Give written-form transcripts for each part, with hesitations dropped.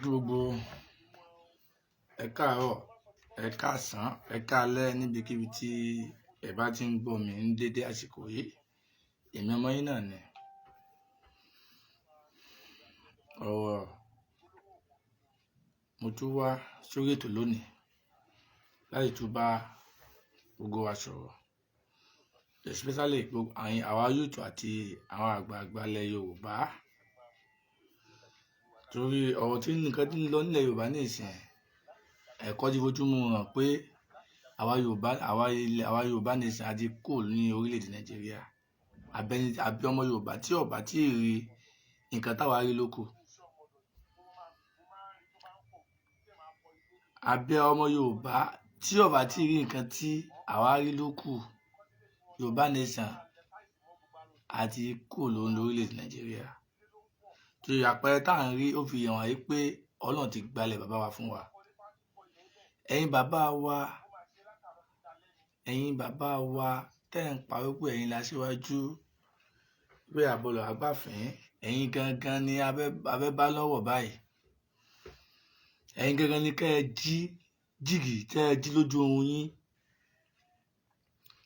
gbogbo ẹ káàárọ̀, ẹ káàsán, ẹ káalẹ́ níbikíbi tí ẹ bá ti ń gbọ́ mi ní dédé àsìkò yìí. Èmi ọmọ yín náà ni ọ̀rọ̀ mo tún wá sórí ètò lónìí láti tún bá gbogbo wa sọ̀rọ̀, especially àwa youth àti àwọn àgbààgbà ilẹ̀ Yorùbá, torí ọ̀rọ̀ tí nǹkan tí ń lọ nílẹ̀ Yorùbá ní ìsìn ẹ̀kọ́ ti fojú mu hàn pé àwa Yorùbá nation àti kò ní orílẹ̀-èdè Nàìjíríà. Àbí ọmọ Yorùbá tí ó bá tí ì rí nǹkan táwa rí lókù. Àbí ọmọ Yorùbá tí ó bá tí ì rí nǹkan tí àwa rí lókù. Yorùbá nation àti kò lórílẹ̀-èdè Nàìjíríà. Torí àpẹẹrẹ tá à ń rí ó fi hàn wáyé pé Ọlọ́run ti gbalẹ̀ bàbá wa fún wa. Ẹ̀yin bàbá wa tẹ́ ń parọ́ pé ẹ̀yin la síwájú, pé àbọ̀lọ̀ àgbàfín, ẹ̀yin gangan ni abẹ́ bá lọ́wọ́ báyìí. Ẹ̀yin gangan ni kẹ́ ẹ jí jìgì, kẹ́ ẹ jí lójú oorun yín,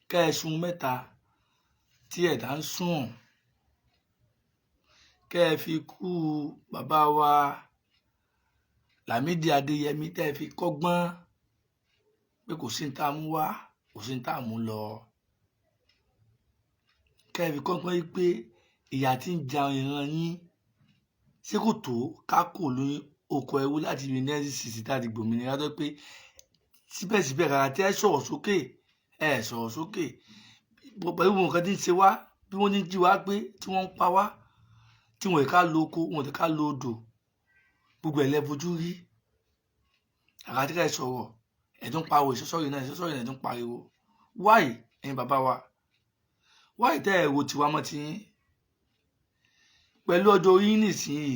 kẹ́ ẹ sun mẹ́ta tí ẹ̀dá ń sùn, kẹ́ ẹ fi kú bàbá wa Lámídì Adéyẹmí tẹ́ ẹ fi kọ́gbọ́n pé kò sí ní tá a mú wá, kò sí ní tá a mú lọ. Kẹ́ ẹ fi kọ́gbọ́n pé ìyà tí ń ja ìran yín ṣé kò tó ká kò lóyún oko ẹrú láti ibi 1960 tá a ti gbòmìnira, tó pé síbẹ̀síbẹ̀ rárá tí ẹ sọ̀rọ̀ sókè, pẹ̀lú nǹkan tí ń ṣe wá, bí wọ́n ní jí wá gbé, tí wọ́n ń pa wá, tí wọ́n ká lo oko, wọ́n ká lo odò, gbogbo ẹ̀ lẹ fojú rí. Àrà tí ká sọ̀rọ̀ ẹ̀dùn pariwo ìṣọ́sọ́rì náà ẹ̀dùn pariwo. Wáì ẹ̀yin bàbá wa, wáì tẹ́ ẹ̀ rò tiwa mọ́ ti yín pẹ̀lú ọjọ́ orí nísìnyí?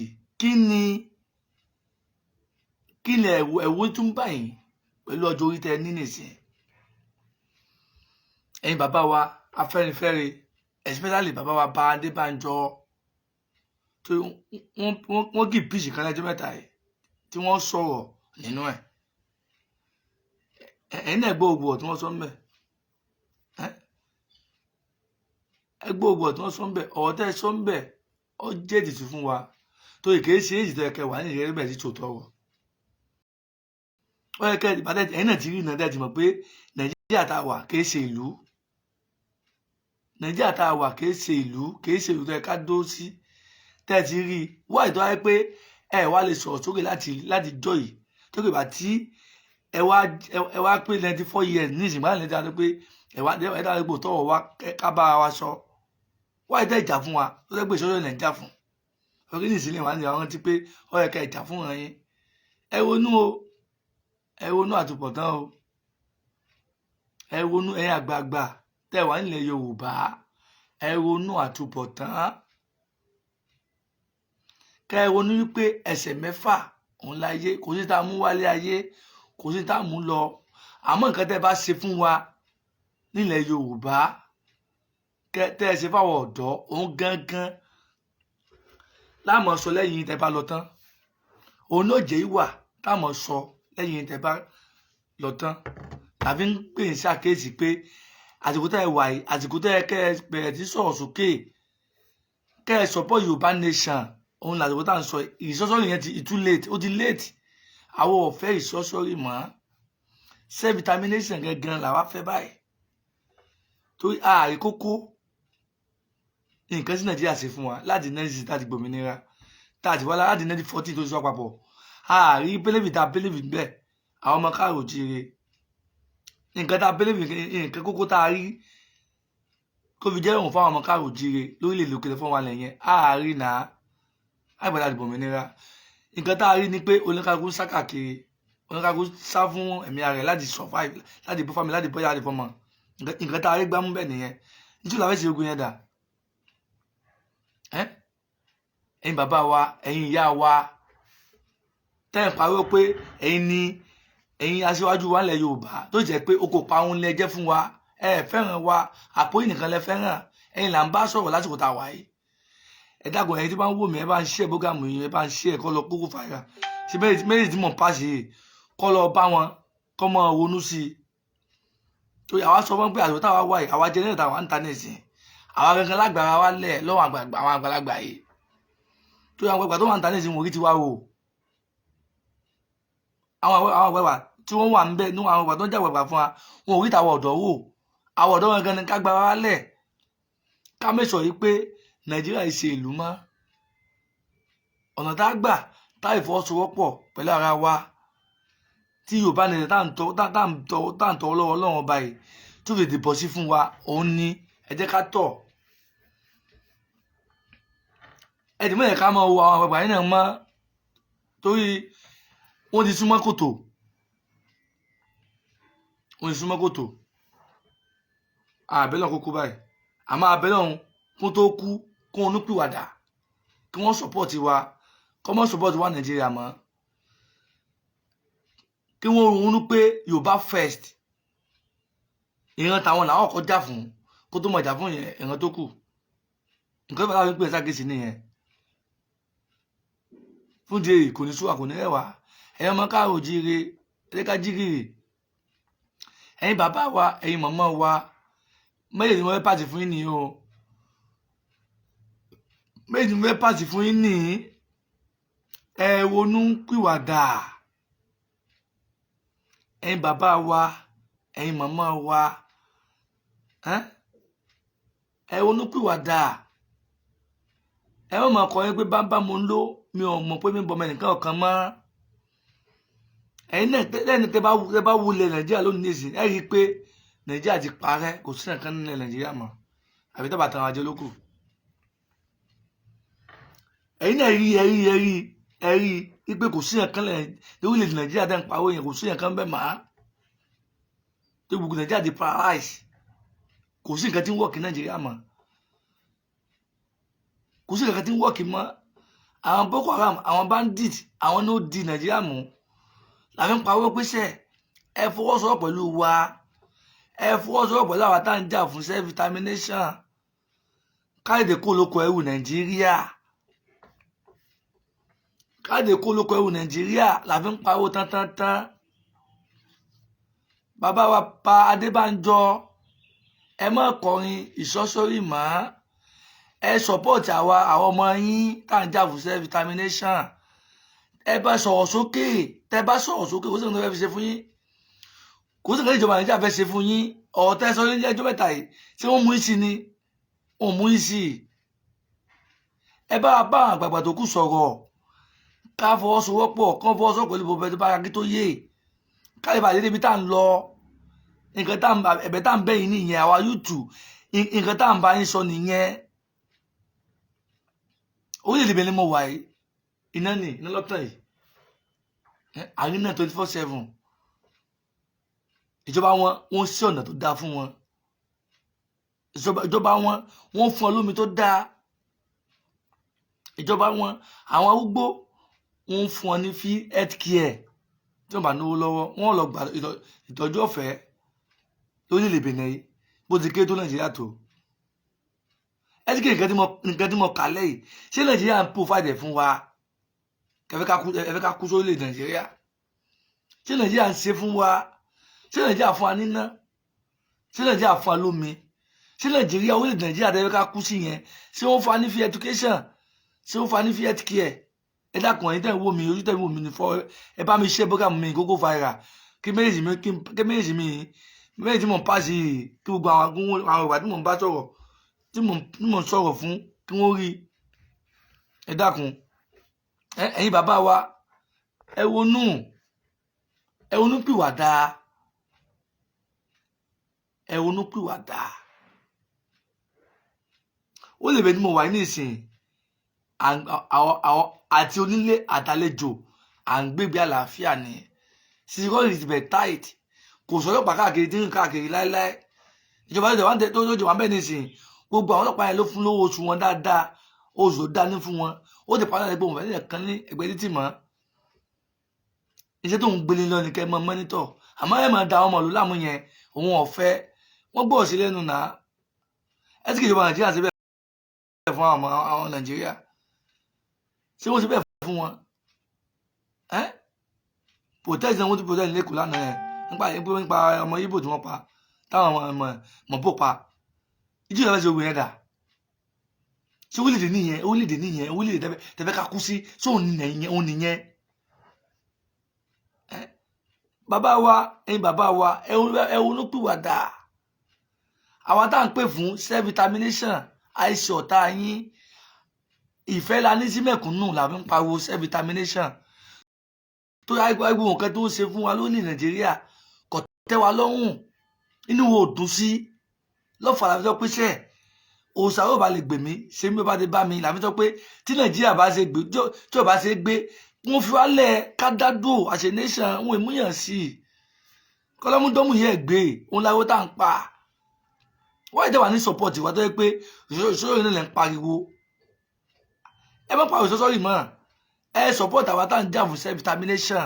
Kí ni ẹ̀wù tún bá yín pẹ̀lú ọjọ́ orí tẹ́ ẹ ní nísìnyí? Ẹ̀yin bàbá wa Afẹ́nifẹ́re, especially bàbá wa Bá Adébánjọ, tó wọ́n kì í píìsì kan lẹ́jọ́ mẹ́ta yìí tí wọ́n sọ̀rọ̀ nínú ẹ̀. Ẹ̀yin náà gbọ́ ògbò tí wọ́n sọ ń bẹ̀. Ẹ gbọ́ ògbò tí wọ́n sọ ń bẹ̀. Ọ̀rọ̀ tẹ́ ẹ sọ ń bẹ̀ ó jẹ́ ìdìtú fún wa, tó ìkéé ṣe èyí tó yẹ kẹ́ wà ní ìrẹ́lẹ́ bẹ̀rẹ̀ sí tòótọ́ ọ̀rọ̀. Ó yẹ kẹ́ ẹ̀yin náà ti rí ìnáwó ti mọ̀ pé Nàìjíríà tá a wà kìí ṣe ìlú. Nàìjíríà tá a wà kìí ṣe ìlú tó yẹ ká dó sí. Tẹ́ ẹ ti rí wá ìtọ́ wáyé pé ẹ wá lè sọ̀rọ̀ sókè láti jọ yìí, tó kè bá tí ẹ wá pé 94 years ní ìsìn báyìí lẹ́jà pé ẹ dára gbò tọ̀wọ̀ wá ká bá wa sọ. Wá ìtẹ́ ìjà fún wa tó lẹ́gbẹ̀ẹ́ ìṣọ́jọ́ ilẹ̀ ń jà fún. Orí ní ìsìnlẹ̀ wà ní àwọn tí pé ó yẹ ká ìjà fún ọ̀ràn yín. Ẹ ronú àtúbọ̀tán o. Ẹ ronú ẹ̀yin àgbààgbà tẹ́ wà nílẹ̀ Yorùbá, ẹ ronú àtúbọ̀tán. Kẹ́ ẹ ronú wípé ẹsẹ̀ mẹ́fà òun láyé, kò sí tá a mú wálé ayé, kò sí tá a mú lọ. Àmọ́ nǹkan tẹ́ bá ṣe fún wa nílẹ̀ Yorùbá, tẹ́ ẹ ṣe fáwọn ọ̀dọ́, òun gangan láàmú sọ lẹ́yìn tẹ́ bá lọ tán. Òun náà jẹ́ ìwà táàmú sọ lẹ́yìn tẹ́ bá lọ tán. Tàbí ń pè ní ṣàkíyèsí pé àsìkò tẹ́ ẹ wà yìí, àsìkò tẹ́ ẹ kẹ́ ẹ bẹ̀rẹ̀ sí sọ̀rọ̀ sókè, kẹ́ ẹ support Yorùbá nation. Òun làsìkò tá à ń sọ ìsọ́sọ́rì yẹn too late, ó ti late. Àwọn ò fẹ́ ìsọ́sọ́rì mọ́. Self determination gangan làwa fẹ́ báyìí. Torí ààrẹ kókó nǹkan tí Nàìjíríà ṣe fún wa láti 1960 tá a ti gbòmìnira, tá a ti wá láti 1940 tó sọ papọ̀. Ààrí bẹ́lẹ́bì tá a bẹ́lẹ́bì ń bẹ̀, àwọn ọmọ káàrò jíire. Nǹkan tá a bẹ́lẹ́bì, nǹkan kókó tá a rí tó fi jẹ́ òun fún àwọn ọmọ káàrò jíire lórílẹ̀-èdè òkèlè fún wa lẹ́yìn ààrí náà àgbàdo àti gbòmìnira. Nǹkan tá a rí ni pé oníkàkú sá káàkiri, oníkàkú sá fún ẹ̀mí ara rẹ̀ láti survive, láti bọ́ family, láti bọ́yá, láti fọmọ. Nǹkan tá a rí gbámú bẹ́ẹ̀ nìyẹn. Nítorí làwọn èsì ogun yẹn dà. Ẹ̀yin bàbá wa, ẹ̀yin ìyá wa tẹ́ ẹ̀ pariwo pé ẹ̀yin aṣíwájú wa nílẹ̀ Yorùbá, tó jẹ́ pé oko parun lẹ jẹ́ fún wa, ẹ fẹ́ràn wa, àpò yìí nìkan lẹ fẹ́ràn. Ẹ̀yin là ń bá sọ̀rọ̀ lásìkò tá a wà yìí. ẹ dákun ẹ̀yin tí bá ń wò mí ẹ bá ń share program yìí ẹ bá ń share kọ́ lọ kókó fàyà ṣe méjì tí mò ń pàṣẹ yìí kọ́ lọ bá wọn kọ́ mọ ronú sí i tó àwa sọ fún pé àtúntò táwa wà yìí àwa jẹnẹrétà wa ń ta nìsín àwa gangan lágbára wa lẹ̀ lọ́wọ́ àwọn àgbàlagbà yìí tó àwọn àgbàlagbà tó wà ń ta nìsín wọn rí ti wá wò àwọn àgbàlagbà tí wọ́n wà ń bẹ̀ ní àwọn àgbàlagbà tó ń jà àgbàlagbà fún wa wọn ò rí tàwọn ọ̀dọ́ wò àwọn ọ̀dọ́ wọn gan ni ká gbára wa lẹ̀ ká mẹ́sọ̀ yìí pé Nàìjíríà yìí ṣe ìlú mọ́ ọ̀nà tá a gbà tá ìfọwọ́sowọ́pọ̀ pẹ̀lú ara wa tí Yorùbá nìyẹn tá à ń tọ́ lọ́wọ́ Ọlọ́run ọba yìí tó lè dìbò sí fún wa òun ni ẹ jẹ́ ká tọ̀ ẹ dì mọ́ ẹ̀ ká máa wo àwọn àgbàgbà yìí náà mọ́ torí wọ́n ti súnmọ́ kòtò àbẹ́lẹ̀ kókó báyìí àmọ́ àbẹ́lẹ̀ ọ̀hún kún tó kú kún onúpìwàdà kí wọ́n sọ́pọ̀tì wa kọ́ mọ́ sọ́pọ̀tì wa Nàìjíríà mọ́ kí wọ́n ronú pé Yorùbá first ìran tàwọn làwọn kọ́ jà fún kó tó mọ̀ jà fún ìran tó kù nǹkan tó bá láti pè é ságèsì nìyẹn fún di èyí kò ní súwà kò ní rẹwà ẹ̀yin ọmọ káàró jíire ẹ̀ka jígìrì ẹ̀yin bàbá wa ẹ̀yin màmá wa méjì ni wọ́n fẹ́ pàṣẹ fún yín nìyí o méjì ni wọ́n fẹ́ pàṣẹ fún yín nìyí ẹ ronú pìwàdà ẹ̀yin bàbá wa ẹ̀yin màmá wa ẹ ronú pìwàdà ẹ wọ́n mọ̀ ọkọ̀ yẹn pé bámbá mo ń lò mi ò mọ̀ pé mi bọ̀ mẹ́nìkan ọ̀kan mọ́ ẹ̀yin náà lẹ́ni tẹ́ bá wulẹ̀ Nàìjíríà lónìí nìsín ẹ rí i pé Nàìjíríà ti parẹ́ kò sí nǹkan nílẹ̀ Nàìjíríà mọ́ àbí tó bá tan àjọ lókù ẹ̀yin náà rí i pé kò sí nǹkan lórílẹ̀-èdè Nàìjíríà tẹ́ ń pawó yẹn kò sí nǹkan bẹ́ẹ̀ mọ́ tó gbogbo Nàìjíríà ti paralyze kò sí nǹkan tí ń wọ́ọ̀kì Nàìjíríà mọ́ kò sí nǹkan tí ń wọ́ọ̀kì mọ́ àwọn Boko Haram àwọn bandit àwọn ló di Nàìjíríà mú làwọn ń pawó pèsè ẹ fọwọ́sowọ́pọ̀ pẹ̀lú wa ẹ fọwọ́sowọ́pọ̀ pẹ̀lú àwọn tá à ń jà fún self determination káyọ̀dé kó lóko ẹrù Nàìjíríà káyọ̀dé kó lóko ẹrù Nàìjíríà làfi ń pawó tán bàbá wa Pa Adébánjọ ẹ má kọrin ìsọsórí mọ́ ẹ sọpọ́ọ̀tì àwọn ọmọ yín tá à ń jà fún self determination ẹ bá sọ̀rọ̀ sókè tẹ bá sọ̀rọ̀ sókè kó sì ń tó fẹ́ fi ṣe fún yín kò sí nǹkan ìjọba Nàìjíríà fẹ́ ṣe fún yín ọ̀rọ̀ tẹ́ sọ ní ẹjọ́ mẹ́ta yìí tí wọ́n mú yín sí ni wọ́n mú yín sí ẹ bá bá àwọn àgbààgbà tó kù sọ̀rọ̀ ká fọwọ́sowọ́pọ̀ kán fọwọ́sowọ́pọ̀ pẹ̀lú bọ̀bẹ̀ tó bá yàgí tó yé ká lè bàjẹ́ débi tá à ń lọ ẹ̀bẹ̀ tá à ń bẹ̀ yín nìyẹn àwa YouTube nǹkan tá à ń bá yín sọ nìyẹn orílẹ̀-èdè bẹ́ẹ̀ ni mo wà yìí iná lọ́tàn yìí àárín náà 24/7 ìjọba wọn sí ọ̀nà tó dáa fún wọn ìjọba wọn fún ọ lómi tó dáa ìjọba wọn àwọn arúgbó wọn fún ọ ní free health care tí wọn bá náwó lọ́wọ́ wọn lọ gba ìtọ́jú ọ̀fẹ́ lórílẹ̀-èdè Benin yìí bó ti ké tó Nàìjíríà tó ẹ ti ké nǹkan tí mo kà lẹ́yìn ṣé Nàìjíríà ń provide fún wa kẹfẹ́ ká kú sórílẹ̀-èdè Nàìjíríà ṣé Nàìjíríà ń ṣe fún wa ṣé Nàìjíríà fún wa níná ṣé Nàìjíríà fún wa lómi ṣé Nàìjíríà orílẹ̀-èdè Nàìjíríà tẹ́fẹ́ ká kú sí yẹn ṣé wọ́n fún wa ní free education ṣé wọ́n fún wa ní free health care ẹ dákun ẹ̀yin tẹ́ ń wò mí ojú tẹ́ ń wò mí ní fọ́ ẹ bá mi ṣe program mi Koko Viral kí méjì tí mò ń pàṣẹ yìí kí gbogbo àwọn ìwà tí mò ń bá sọ̀rọ̀ tí mò ń sọ̀rọ̀ fún kí wọ́n rí ẹ dákun ẹ̀yin bàbá wa ẹ ronú pìwàdà ó lè bẹ tí mo wà ní ìsìn àti onílé àtàlejò à ń gbégbé àlàáfíà ni security is very tight kò sọ̀rọ̀ pa káàkiri tí ń káàkiri láéláé ìjọba tó jọ wà bẹ́ẹ̀ ní ìsìn gbogbo àwọn ọlọ́pàá yẹn ló fún lówó oṣù wọn dáadáa oṣù tó dání fún wọn ó ti pàdánù ẹgbẹ́ òun fẹ́ nílẹ̀ kan ní ẹgbẹ́ títì mọ́ iṣẹ́ tó ń gbélé lọ ní kẹ́ mọ́ mọ́nítọ̀ àmọ́ ẹ̀ máa da àwọn ọmọ ìlú láàmú yẹn òun ọ̀fẹ́ wọ́n gbọ́ sí lẹ́nu náà ẹ sì kì í ìjọba Nàìjíríà síbẹ̀ fún àwọn Nàìjíríà ṣé wọ́n ti bẹ́ẹ̀ fún wọn protest náà wọ́n ti protest lẹ́kọ̀ọ́ lánàá ẹ̀ nípa ọmọ Ìgbò tí wọ́n pa táwọn ọmọ bò pa ìjì ìjọba ṣe ògùn yẹn dà ṣé orílẹ̀-èdè nìyẹn tẹ́fẹ́ ká kú sí sóun nìyẹn bàbá wa ẹ̀yin bàbá wa ẹ ronúpìwàdà àwọn tá à ń pè fún self determination àìsí ọ̀tá yín ìfẹ́ la ní sí mẹ̀kúnnù làbí ń pariwo self determination tó yá gbogbo nǹkan tó ń ṣe fún wa lónìí Nàìjíríà kò tẹ́ wa lọ́rùn inú wo dùn sí lọ́fà láfi sọ pé ṣẹ́ òòṣà yóò bá lè gbè mí ṣe mi bá ti bá mi láfi sọ pé tí Nàìjíríà bá ṣe gbé tí ò bá ṣe gbé wọn fi wálẹ̀ kádádò àṣẹ nation wọn ìmúyàn sí i kọlọ́múdọ́mù yẹ gbé òun láwọ́ tá à ń pa wọ́n ìjọba ní support wa tó yẹ pé ìṣòro yìí nílẹ̀ ń pariwo ẹ má pariwo sọ́sọ́rì mọ́ ẹ support àwa tá à ń jà fún self determination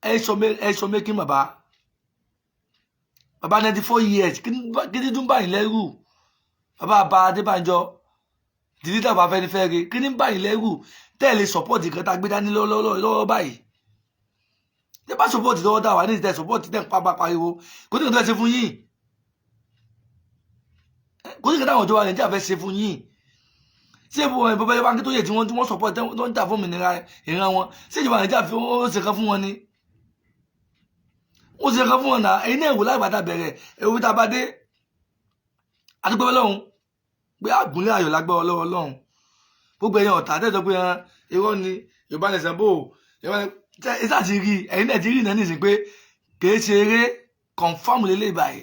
ẹ sọ making bàbá 94 years kí ni tún bá yín lẹ́rù bàbá àbá Adébánjọ dìlítà bá Afẹ́nifẹ́re kí ni bá yín lẹ́rù tẹ́lẹ̀ support kan tá a gbé dání lọ́wọ́ báyìí tẹ́ bá support lọ́wọ́ dá wà ní ìtẹ́ support tẹ́ ń pa pariwo kò ní ìtọ́ ẹ ṣe fún yín kò ní ìkẹta àwọn ìjọba Nàìjíríà fẹ́ ṣe fún yín ṣé bàbá yẹn bá ń kí tó yẹ tí wọ́n support tó ń jà fún òmìnira ìran wọn ṣé ìjọba Nàìjíríà fi ó ṣe kan fún wọn ni ó ṣe kan fún wọn náà ẹ̀yin náà wò láìpàtà bẹ̀rẹ̀ ewu tá a bá dé àdúgbò Ọlọ́run pé àgúnlé ayọ̀ lágbára lọ́wọ́ Ọlọ́run gbogbo ẹ̀yin ọ̀tá tẹ́jọ́ pé irọ́ ni Yorùbá nation bò ẹ̀sà ti rí ẹ̀yin náà ti rí náà nìsín pé kìí ṣe eré confam lélẹ̀ báyìí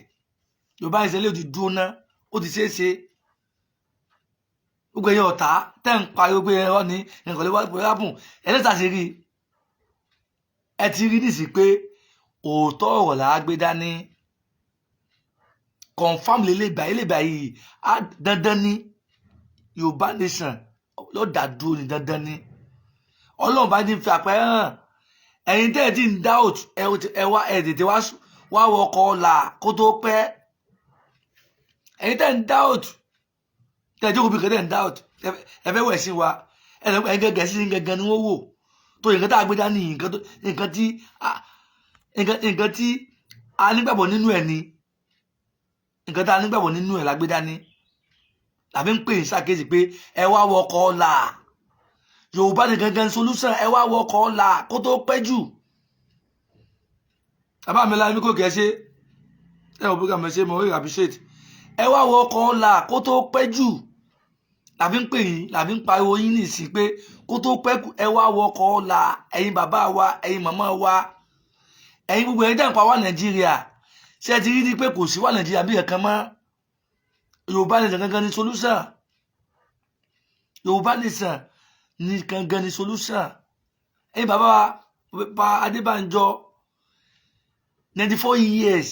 Yorùbá nation lè ti dúró ná ó ti ṣeé ṣe gbogbo ẹ̀yin ọ̀tá tẹ́ ń pariwo pé irọ́ ni nǹkan lè wá pé rábùn ẹ̀sà ti rí ẹ ti rí nìsín pé òótọ́ ọ̀rọ̀ là á gbé dání confam lélẹ̀ báyìí dandan ni Yorùbá nation ló dá dúró ní dandan ni Ọlọ́run bá ti fi àpẹẹrẹ hàn ẹ̀yin tẹ́ ẹ ti ń doubt ẹ wá ẹ tètè wá wọkọ̀ ọ̀la kó tó pẹ́ ẹ̀yin tẹ́ ń doubt tẹ́ ẹ jókòó bí kẹ́tẹ́ ń doubt ẹ fẹ́ wẹ̀ sí wa ẹ̀yin gẹ́gẹ́ sí gẹ́gẹ́ ni wọ́n wò tó nǹkan tá a gbé dání nǹkan tí a nígbàgbọ́ nínú ẹ̀ ni nǹkan tá a nígbàgbọ́ nínú ẹ̀ la gbé dání làbí ń pè ní ṣàkíyèsí pé ẹ wá wọkọ̀ ọ̀la Yorùbá ní gangan solution ẹ wá wọkọ̀ ọ̀la kó tó pẹ́ jù bàbá mi láì ní kò kẹ́ ṣe ẹ ò bóga mi ṣe mo rí appreciate ẹ wá wọkọ̀ ọ̀la kó tó pẹ́ jù làbí ń pè yín làbí ń pariwo yín nìsín pé kó tó pẹ́ ẹ wá wọkọ̀ ọ̀la ẹ̀yin bàbá wa ẹ̀yin màmá wa ẹ̀yin gbogbo ẹ̀yin dẹ́npa wà Nàìjíríà ṣé ẹ ti rí ni pé kò sí wà Nàìjíríà bí ẹ̀kan mọ́ Yorùbá nìkan gangan ní solution Yorùbá nìkan ní gangan ní solution ẹ̀yin bàbá wa pa Adébánjọ 94 years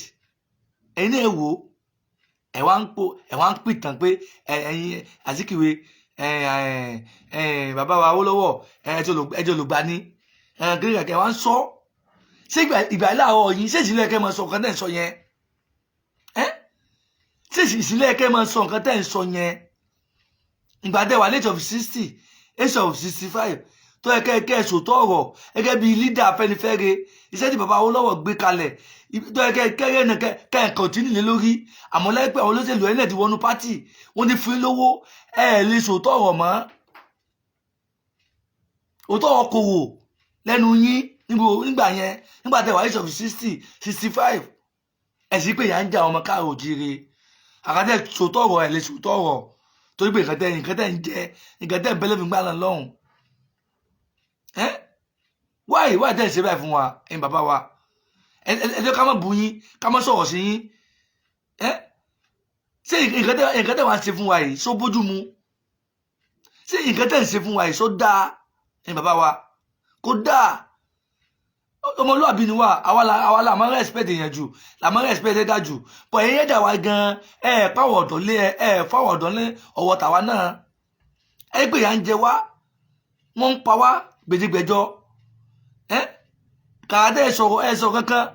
ẹ̀yin náà wò ẹ wá ń pìtàn pé ẹ̀yin Azikiwe bàbá wa Awólọ́wọ̀ ẹjọ́ olùgbà ní gírígà kẹ wá ń sọ ṣé ìgbà láàárọ̀ yìí ṣé ìsìnlẹ̀ kẹ́ máa sọ nǹkan tẹ́ ń sọ yẹn ṣé ìsìnlẹ̀ kẹ́ máa sọ nǹkan tẹ́ ń sọ yẹn ìgbà tẹ́ wà late of 60 age of 65 tó yẹ kẹ́ sòótọ́ ọ̀rọ̀ gẹ́gẹ́ bí leader Afẹ́nifẹ́re iṣẹ́ tí bàbá Awólọ́wọ̀ gbé kalẹ̀ tó yẹ kẹ́ kọ̀tínì lé lórí àmọ́ láìpẹ́ àwọn olóṣèlú ẹ̀ náà ti wọnú pátì wọ́n ti fún lówó ẹ̀ lè sòótọ́ ọ̀rọ̀ mọ́ òótọ́ ọ̀rọ̀ kò wò lẹ́nu yín nígbà yẹn nígbà tẹ́ wà age of 60 65 ẹ̀sìn pé ìyá ń jà ọmọ káàrọ̀ òjìire àkàtẹ́ sòótọ́ ọ̀rọ̀ ẹ̀ lè sòótọ́ ọ̀rọ̀ torí pé nǹkan tẹ́ ń jẹ nǹkan tẹ́ ń bẹ́lẹ́ fi gbá náà lọ́hùn wáyé tẹ́ ń ṣe báyìí fún wa ẹ̀yin bàbá wa ẹjọ́ ká má bú yín ká má sọ̀rọ̀ sí yín ṣé nǹkan tẹ́ wá ń ṣe fún wa yìí só bójú mu ṣé nǹkan tẹ́ ń ṣe fún wa yìí só dáa ẹ̀yin bàbá wa kò dáa ọmọlúwàbí ni wà àwa la máa ń respect èèyàn jù la máa ń respect ẹ̀dá jù pọ̀ ẹ̀yẹ́ ẹ̀dá wa gan pàwọ̀ ọ̀dọ́ lé fáwọ̀ ọ̀dọ́ lé ọwọ́ tàwa náà pé ìyà ń jẹ wá wọ́n ń pa wá gbèdégbèjọ kàdé ẹ̀sọ̀ kankan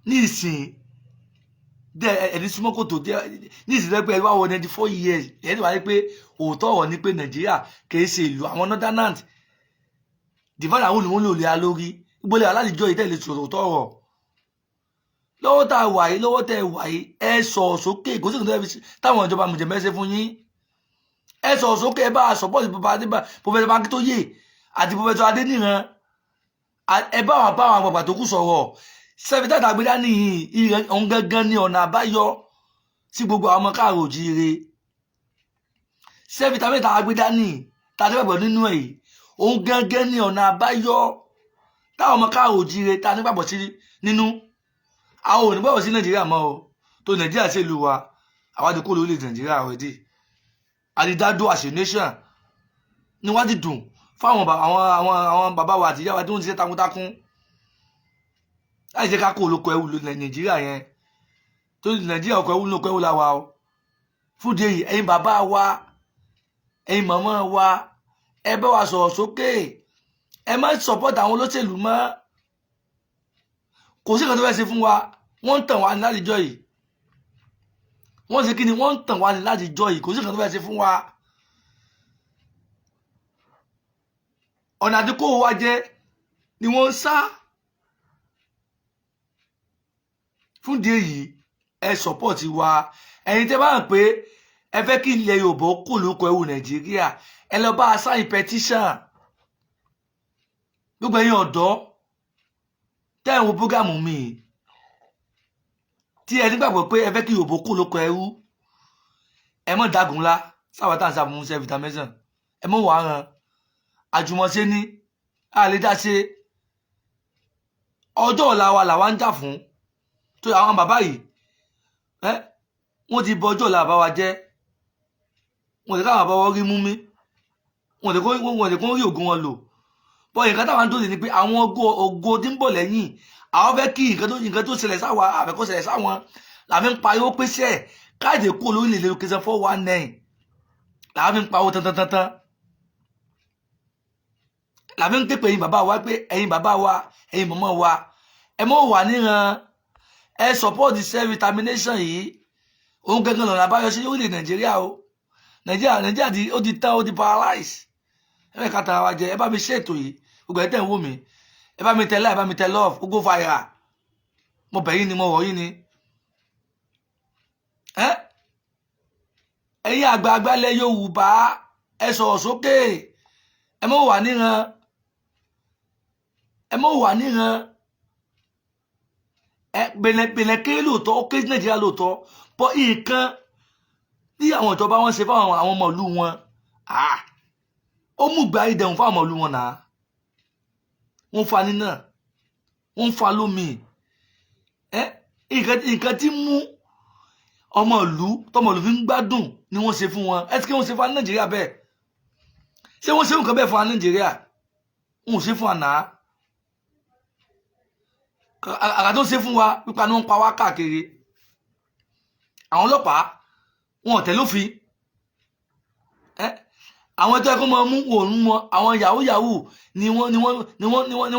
ní ìsìn ẹni súnmọ́ kò tó dé ní ìsìlẹ̀ pé ẹ wá wọ 94 years ẹni wà ní pé òótọ́ ọ̀rọ̀ ni pé Nàìjíríà kìí ṣe ìlú àwọn northerners divine àwọn olùwọ́n lò lé a lórí gbọ́dọ̀ aládìjọ́ yìí tẹ̀lé sọ̀rọ̀ òótọ́ ọ̀rọ̀ lọ́wọ́ tá a wà yìí lọ́wọ́ tẹ́ ẹ wà yìí ẹ sọ sókè kó sì kò tẹ́ táwọn ìjọba mùjẹ̀ mẹ́sẹ̀ fún yín ẹ sọ sókè ẹ bá a sọpọ́ọ̀tì pọfẹsọ Akíntóyè àti pọfẹsọ Adéníran ẹ bá àwọn àgbàgbà tó kù sọ̀rọ̀ sẹ́fítà tàgbédá nìyí òun gangan ní ọ̀nà àbáyọ sí gbogbo àwọn ọmọ káàrọ̀ òjíire sẹ́fítà mẹ́ta àgbédá nìyí tàbí gbàgbọ́ nínú ẹ̀ òun gangan ní ọ̀nà àbáyọ táwọn ọmọ káàrọ̀ òjíire ta ní gbàgbọ́ sí nínú àwọn ò ní gbàgbọ́ sí Nàìjíríà mọ́ o tó Nàìjíríà ṣe lù wá àwádìí kó lórílẹ̀ Nàìjíríà already àdìdádó àṣẹ nation ni wọ́n ti dùn fáwọn àwọn bàbá wa àti ìyá wa tó ń ṣiṣẹ́ takuntakun láì jẹ́ ká kó olóko ẹrú Nàìjíríà yẹn tó Nàìjíríà ọkọ̀ ẹrú lóko ẹrú la wa o fúdi èyí ẹ̀yin bàbá wa ẹ̀yin màmá wa ẹ bá wa sọ̀rọ̀ sókè ẹ má support àwọn olóṣèlú mọ́ kò sí kan tó fẹ́ ṣe fún wa wọ́n ń tàn wá ní látijọ́ yìí wọ́n ṣe kí ni wọ́n ń tàn wá ní látijọ́ yìí kò sí kan tó fẹ́ ṣe fún wa ọ̀nà àdínkù wa jẹ́ ni wọ́n ń sá fún díẹ̀ yìí ẹ sọ́pọ̀tì wa ẹ̀yin tẹ́ bá hàn pé ẹ fẹ́ kí ilẹ̀ Yorùbá kò lóko ẹrú Nàìjíríà ẹ lọ bá a sáyìn petition gbogbo ẹ̀yin ọ̀dọ́ tẹ́ ẹ̀ ń wo búgàmù mi tí ẹ nígbàgbọ́ pé ẹ fẹ́ kí Yorùbá kò lóko ẹrú ẹ mọ̀ dágunlá sáwọn tá à ń sàmúhún ṣe vitamin ẹ mọ̀ wàá hàn àjùmọ̀ṣe ní àlédáṣe ọjọ́ ọ̀la wa làwa ń jà fún tó àwọn bàbá yìí wọ́n ti bọ ọjọ́ ọ̀la bàbá wa jẹ́ wọ́n lè káwọn bàbá wọn rí mú mi wọ́n lè kó rí ògùn wọn lò bọ́ nǹkan táwọn tó lè ní pé àwọn ògo tí ń bọ̀ lẹ́yìn àwọn fẹ́ kí nǹkan tó ṣẹlẹ̀ sáwọn àfẹ́kọ́ ṣẹlẹ̀ sáwọn làwọn fi ń pariwo pèsè káàdì kó lórílẹ̀-èdè location 419 làwọn fi ń pariwo tantantantan làbí ń képe ẹ̀yin bàbá wa pé ẹ̀yin bàbá wa ẹ̀yin màmá wa ẹ mọ̀ wà níran ẹ support the self determination yìí òun gangan lọ́nà àbáyọ sí orílẹ̀ Nàìjíríà o Nàìjíríà ó ti tán ó ti paralyze ẹ bẹ́ẹ̀ ká tara wa jẹ ẹ bá mi ṣètò yìí gbogbo ẹ̀ tẹ̀ ń wò mí ẹ bá mi tẹ like ẹ bá mi tẹ love ó go viral mo bẹ̀ yín ni mo wọ̀ yín ni ẹ̀yin àgbààgbà ilẹ̀ Yorùbá ẹ sọ̀rọ̀ sókè ẹ mọ̀ wà níran ẹ mọ̀ wà níran bẹ̀lẹ̀ kéré lóòótọ́ ó kéré Nàìjíríà lóòótọ́ bọ́ nǹkan tí àwọn ìjọba wọn ṣe fáwọn àwọn ọmọ ìlú wọn ó mú gba ìdẹ̀hùn fáwọn ọmọ ìlú wọn náà wọ́n fa nínà wọ́n fa lómi nǹkan tí mú ọmọ ìlú tọmọ ìlú fi ń gbádùn ni wọ́n ṣe fún wọn ẹ ti kí wọ́n ṣe fún wa ní Nàìjíríà bẹ́ẹ̀ ṣé wọ́n ṣe nǹkan bẹ́ẹ̀ fún wa ní Nàìjíríà wọn ò ṣe fún wa náà àgbà tó ń ṣe fún wa pípa ni wọ́n pa wá káàkiri àwọn ọlọ́pàá wọn ò tẹ̀lé òfin àwọn ẹjọ́ ẹ̀kọ́ máa mú òórùn wọn àwọn yahoo ni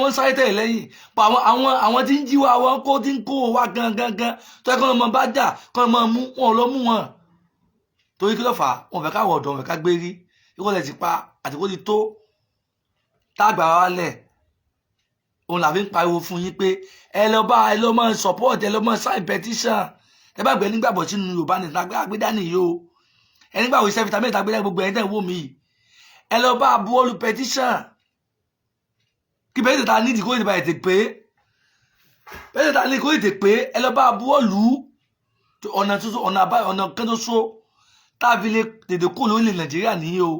wọ́n sáré tẹ̀lé lẹ́yìn pa àwọn tí ń jí wa wọn kó tí ń kó wa gangan tó ẹ̀kọ́ ọmọ bá jà kọ́ ọmọ mú wọn ò lọ mú wọn torí kí ló fà á wọn fẹ́ káwọ̀ ọ̀dọ̀ wọn fẹ́ ká gbé rí ìkọlẹ̀ ti pa àti kó ti tó tágbà wa lẹ̀ òun làbí ń pariwo fún yín pé ẹ lọ mọ support ẹ lọ mọ sign petition ẹ bá gbẹ nígbàgbọ́ sínú Yorùbá ní agbédání yìí o ẹ nígbàgbọ́ iṣẹ́ vitamin agbédání gbogbo ẹ̀yin tẹ̀ ń wò mí ẹ lọ bá buwọ́lù petition kí bẹ́ẹ̀ tẹ̀ta nídìí kó ìdìbò ètè pé bẹ́ẹ̀ tẹ̀ta nídìí kó ìdè pé ẹ lọ bá buwọ́lù ọ̀nà tuntun ọ̀nà kan tó so táàbí lè tètè kó lórílẹ̀ Nàìjíríà nìyí o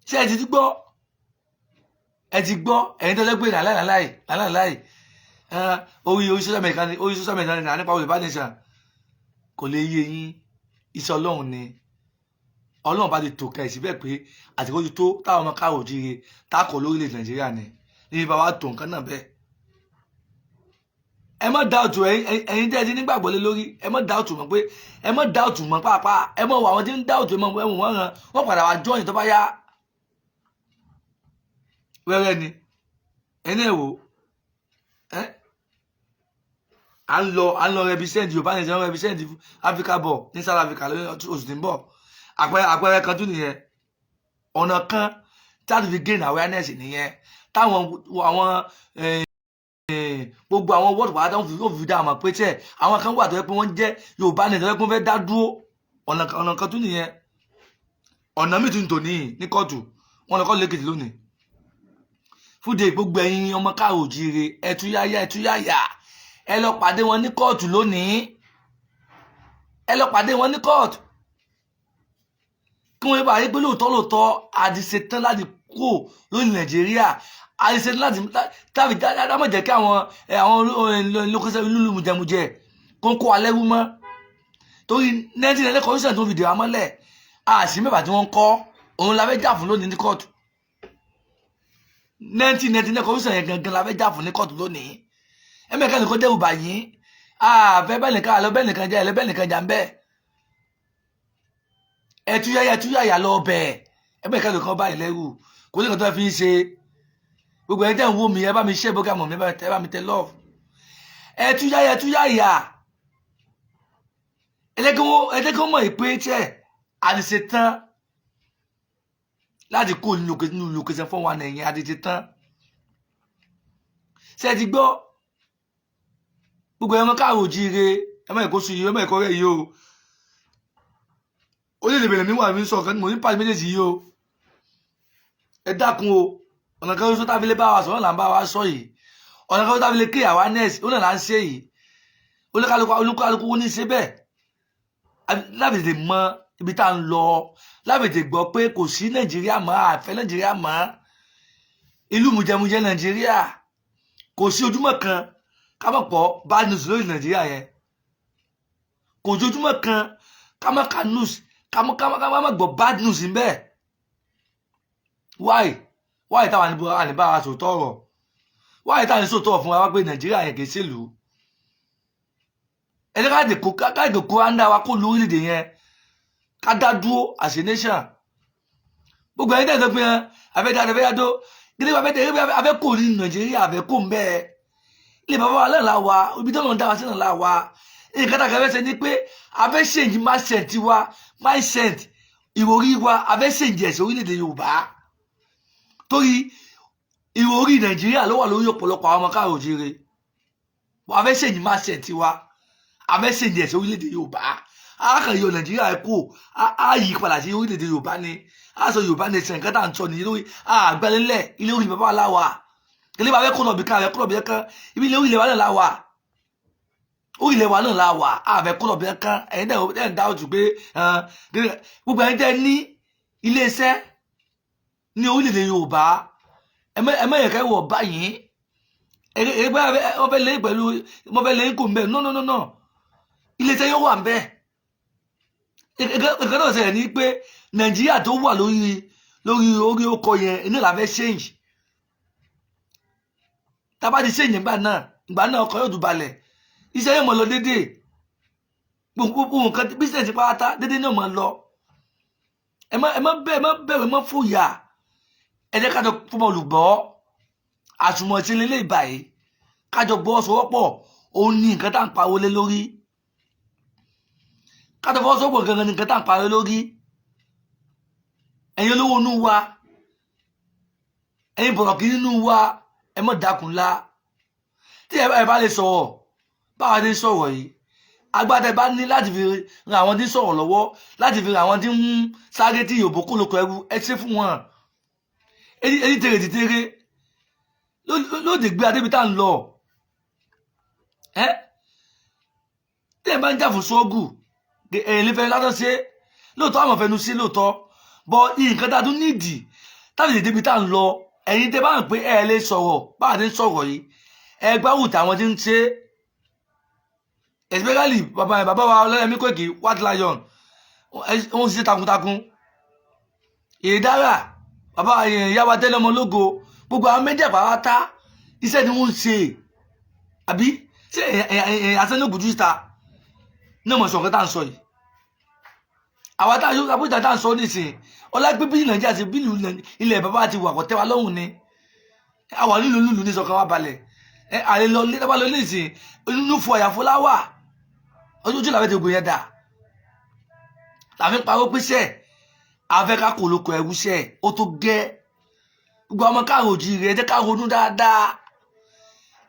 ṣé ẹ ti gbọ́ ẹ̀yin tẹ́lẹ̀ pé láláì orí social media ní nípa Yorùbá nation kò lè yé yín iṣẹ́ Ọlọ́run ni Ọlọ́run bá ti tò ká ìsí bẹ́ẹ̀ pé àtìkó ti tó táwọn ọmọ káàrọ̀ oòjíire tákọ̀ lórílẹ̀ Nàìjíríà ni níbi bá wa tó nǹkan náà bẹ́ẹ̀ ẹ má dáùtù ẹ̀yin tẹ́ ẹ ti nígbàgbọ́ lé lórí ẹ má dáùtù mọ́ pé ẹ má dáùtù mọ́ pàápàá ẹ mọ̀ wọ àwọn tí ń dáùtù ẹ mọ̀ wọ́n ràn wọ́n padà wá jọ́yìn tó bá yá wẹ́rẹ́ ni ẹni ẹ̀ wò à ń lọ represent Yorùbá nation represent Africa bọ̀ ní South Africa oṣù tí ń bọ̀ àpẹẹrẹ kan tún nìyẹn ọ̀nà kan láti fi gain awareness nìyẹn táwọn àwọn gbogbo àwọn wọ́ọ̀dù pàtàkì wọ́n fi dá àmọ̀ pé tẹ́ àwọn kan wà tó yẹ pé wọ́n jẹ́ Yorùbá nation tó yẹ pé wọ́n fẹ́ dá dúró ọ̀nà kan tún nìyẹn ọ̀nà míì tún tò ní kóòtù wọn lọ kọ́ lẹ́kìtì lónìí fúde gbogbo ẹ̀yin ọmọ káàrọ̀ òjíire ẹtúyáyá ẹ lọ pàdé wọn ní kóòtù lónìí ẹ lọ pàdé wọn ní kóòtù kí wọ́n bá rí pé lóòótọ́ àdìsẹ́tán láti kó lórí Nàìjíríà àdìsẹ́tán láti tàbí dámọ̀ jẹ́ kí àwọn lókèsẹ́ lúlù mùjẹmùjẹ kó ń kó alẹ́ rú mọ́ torí 19 commission tó fi dè wá mọ́lẹ̀ àṣì mẹ́fà tí wọ́n ń kọ́ òun la fẹ́ jà fún lónìí ní kóòtù 19 commission yẹn gangan la fẹ́ jà fún ní kóòtù lónìí ẹ̀mẹ́ka nìkan dẹ́rù bàyín àfẹ́ bẹ́ẹ̀ nìkan àlọ́ bẹ́ẹ̀ nìkan jà ẹ̀lẹ́ bẹ́ẹ̀ nìkan jà ń bẹ́ẹ̀ ẹtúyáyá lọ bẹ́ẹ̀ ẹ̀mẹ́ka nìkan báyìí lẹ́rù kò ní nǹkan tó fi ń ṣe gbogbo ẹ̀ tẹ́ ń wò mí ẹ bá mi ṣe bókà mọ̀ mi ẹ bá mi tẹ love ẹtúyáyá ẹ̀ẹ́dẹ́gbọ́n mọ̀ ìpè tẹ́ àdìsẹ́ tán láti kó nínú lókèsẹ́ fún wa nẹ̀yìn àdìsẹ́ tán ṣe ti gbọ́ gbogbo ẹmọ káàrọ̀ òjíire ẹmọ ẹ̀kọ́ sí yìí ẹmọ ẹ̀kọ́ rẹ̀ yìí o ó lè bẹ̀rẹ̀ níwà mi sọ ọ̀kan mo ní pàdé méjèèjì yìí o ẹ dákun o ọ̀nà kan tó tábílé bá wa sọ náà là ń bá wa sọ yìí ọ̀nà kan tó tábílé kí awareness ó náà là ń ṣe yìí olúkálukú ó ní ṣe bẹ́ẹ̀ láti lè mọ ibi tá à ń lọ láti lè gbọ́ pé kò sí Nàìjíríà mọ́ àfẹ́ Nàìjíríà mọ́ ìlú mùjẹmùjẹ Nàìjíríà kò sí ojúmọ́ kan ká mọ̀ pọ̀ bad news lórí Nàìjíríà yẹn kò sí ojúmọ́ kan ká mọ̀ ká news ká mọ̀ gbọ́ bad news ń bẹ́ẹ̀ why táwọn àníbá wa sòótọ́ ọ̀rọ̀ why táwọn ní sòótọ́ fún wa wá pé Nàìjíríà yẹn kìí ṣèlú ẹni ká dè kó áńdá wa kó lórílẹ̀-èdè yẹn ká dá dúró as a nation gbogbo ẹni tẹ̀sán pé afẹ́dádó gẹ́gẹ́ afẹ́ kò ní Nàìjíríà afẹ́ kò ń bẹ́ẹ̀ ilé bàbá wa lẹ́nà wa ibi tó lọ́n dá wa sí náà wa nǹkan tá a fẹ́ ṣe ni pé afẹ́ ṣèǹjì mindset ìròrí wa afẹ́ ṣèǹjì ẹ̀sìn orílẹ̀-èdè Yorùbá torí ìròrí Nàìjíríà ló wà lórí ọ̀pọ̀lọpọ̀ àwọn ọmọ káàrọ̀ òjíire afẹ́ ṣèǹjì mindset wa afẹ́ ṣèǹjì ẹ̀sìn orílẹ̀-èdè Yorùbá àkànyọ Nàìjíríà kò á yí padà sí orílẹ̀-èdè Yorùbá ni á sọ Yorùbá nation nǹkan tá à ń sọ nìyí lórí àgbẹ̀lélẹ̀ ilé orí bàbá aláwa ilé bàbá kọ́nà bí kan àbẹ̀kọ́nà bí kan ibi ilé orílẹ̀ wa náà láwà orílẹ̀ wa náà láwà àbẹ̀kọ́nà bí kan ẹ̀yin dẹ̀ ń dá òtù pé gbogbo ẹ̀yin tẹ́ ní iléeṣẹ́ ní orílẹ̀-èdè Yorùbá ẹ̀mẹ́yẹ̀kẹ́ wọ̀ báyìí ẹgbẹ́ ọbẹ̀ lẹ́yìn pẹ̀lú ọbẹ̀ lẹ́yìn kò ń bẹ̀ no iléeṣẹ́ yóò wà ń bẹ̀ nǹkan náà ṣẹlẹ̀ ní pé Nàìjíríà tó wà lórí ọkọ̀ yẹn iná la fẹ́ change tábà ti change ìgbà náà ọkọ̀ yóò dùbalẹ̀ iṣẹ́ yóò mọ̀ lọ déédéé gbogbo nǹkan business pátá déédéé náà mọ̀ lọ ẹ má bẹ̀rù ẹ má fòyà ẹ jẹ́ kájọ fọmọ olùgbọ́ àsùnwọ̀n tí lélẹ̀ ìbàyí kájọ gbọ́ sọwọ́pọ̀ òun ní nǹkan tá à ń pariwo lé lórí kájọ fọwọ́ sọ́pọ̀ gangan ní nǹkan tá à ń pariwo lórí ẹ̀yin olówó inú wa ẹ̀yin bọ̀rọ̀kì nínú wa ẹ mọ̀ dákunlá tí ẹ bá lè sọ̀rọ̀ báwa ní sọ̀rọ̀ yìí agbádẹ bá ní láti fi ran àwọn tí ń sọ̀rọ̀ lọ́wọ́ láti fi ran àwọn tí ń sáré tí yòòbó kó lóko ẹrú ẹ ṣe fún wọn èyí tèrè ti tèrè lóde gbé adébi tá à ń lọ tí ẹ bá ń jà fún sọ́ọ̀gù èyí lè fẹ́ látọ̀ ṣe lóòótọ́ àwọn fẹnu sí lóòótọ́ bọ́ nǹkan tá a tún nídìí tábìlì débi tá à ń lọ ẹ̀yin tẹ́ bá ń pé ẹ lè sọ̀rọ̀ báwa ti ń sọ̀rọ̀ yìí ẹ gbáwù táwọn ti ń ṣe especially bàbá wa Ọlọ́yẹmí Kóìkì White Lion wọ́n ṣiṣẹ́ takuntakun ìdára bàbá ìyá wa Tẹ́lẹ̀ Ọmọlógo gbogbo àwọn méjì àpáráta iṣẹ́ ni wọ́n ń ṣe àbí ṣé àṣẹ́nùgùn júìsà náà mọ̀ sọ̀rọ̀ tá à ń sọ yìí àwọn tá àbújá tá à ń sọ nísìnyí ọlágbé bí Nàìjíríà ti bí ilẹ̀ bàbá ti wà kọ́ tẹ́ wa lọ́hùn ni àwọn nílùú ní sọ̀kan wa balẹ̀ àlè lọ lé tábà lọ lé ìsìn inú fún ọ̀yà fúláwà ojú làwọn ti gbò yẹn dà làwọn parọ́ pèsè afẹ́ká kò lóko ẹ̀wúṣẹ́ ó tó gẹ́ gbogbo ọmọ káàrò òjìrì ẹ̀jẹ̀ ká ronú dáadáa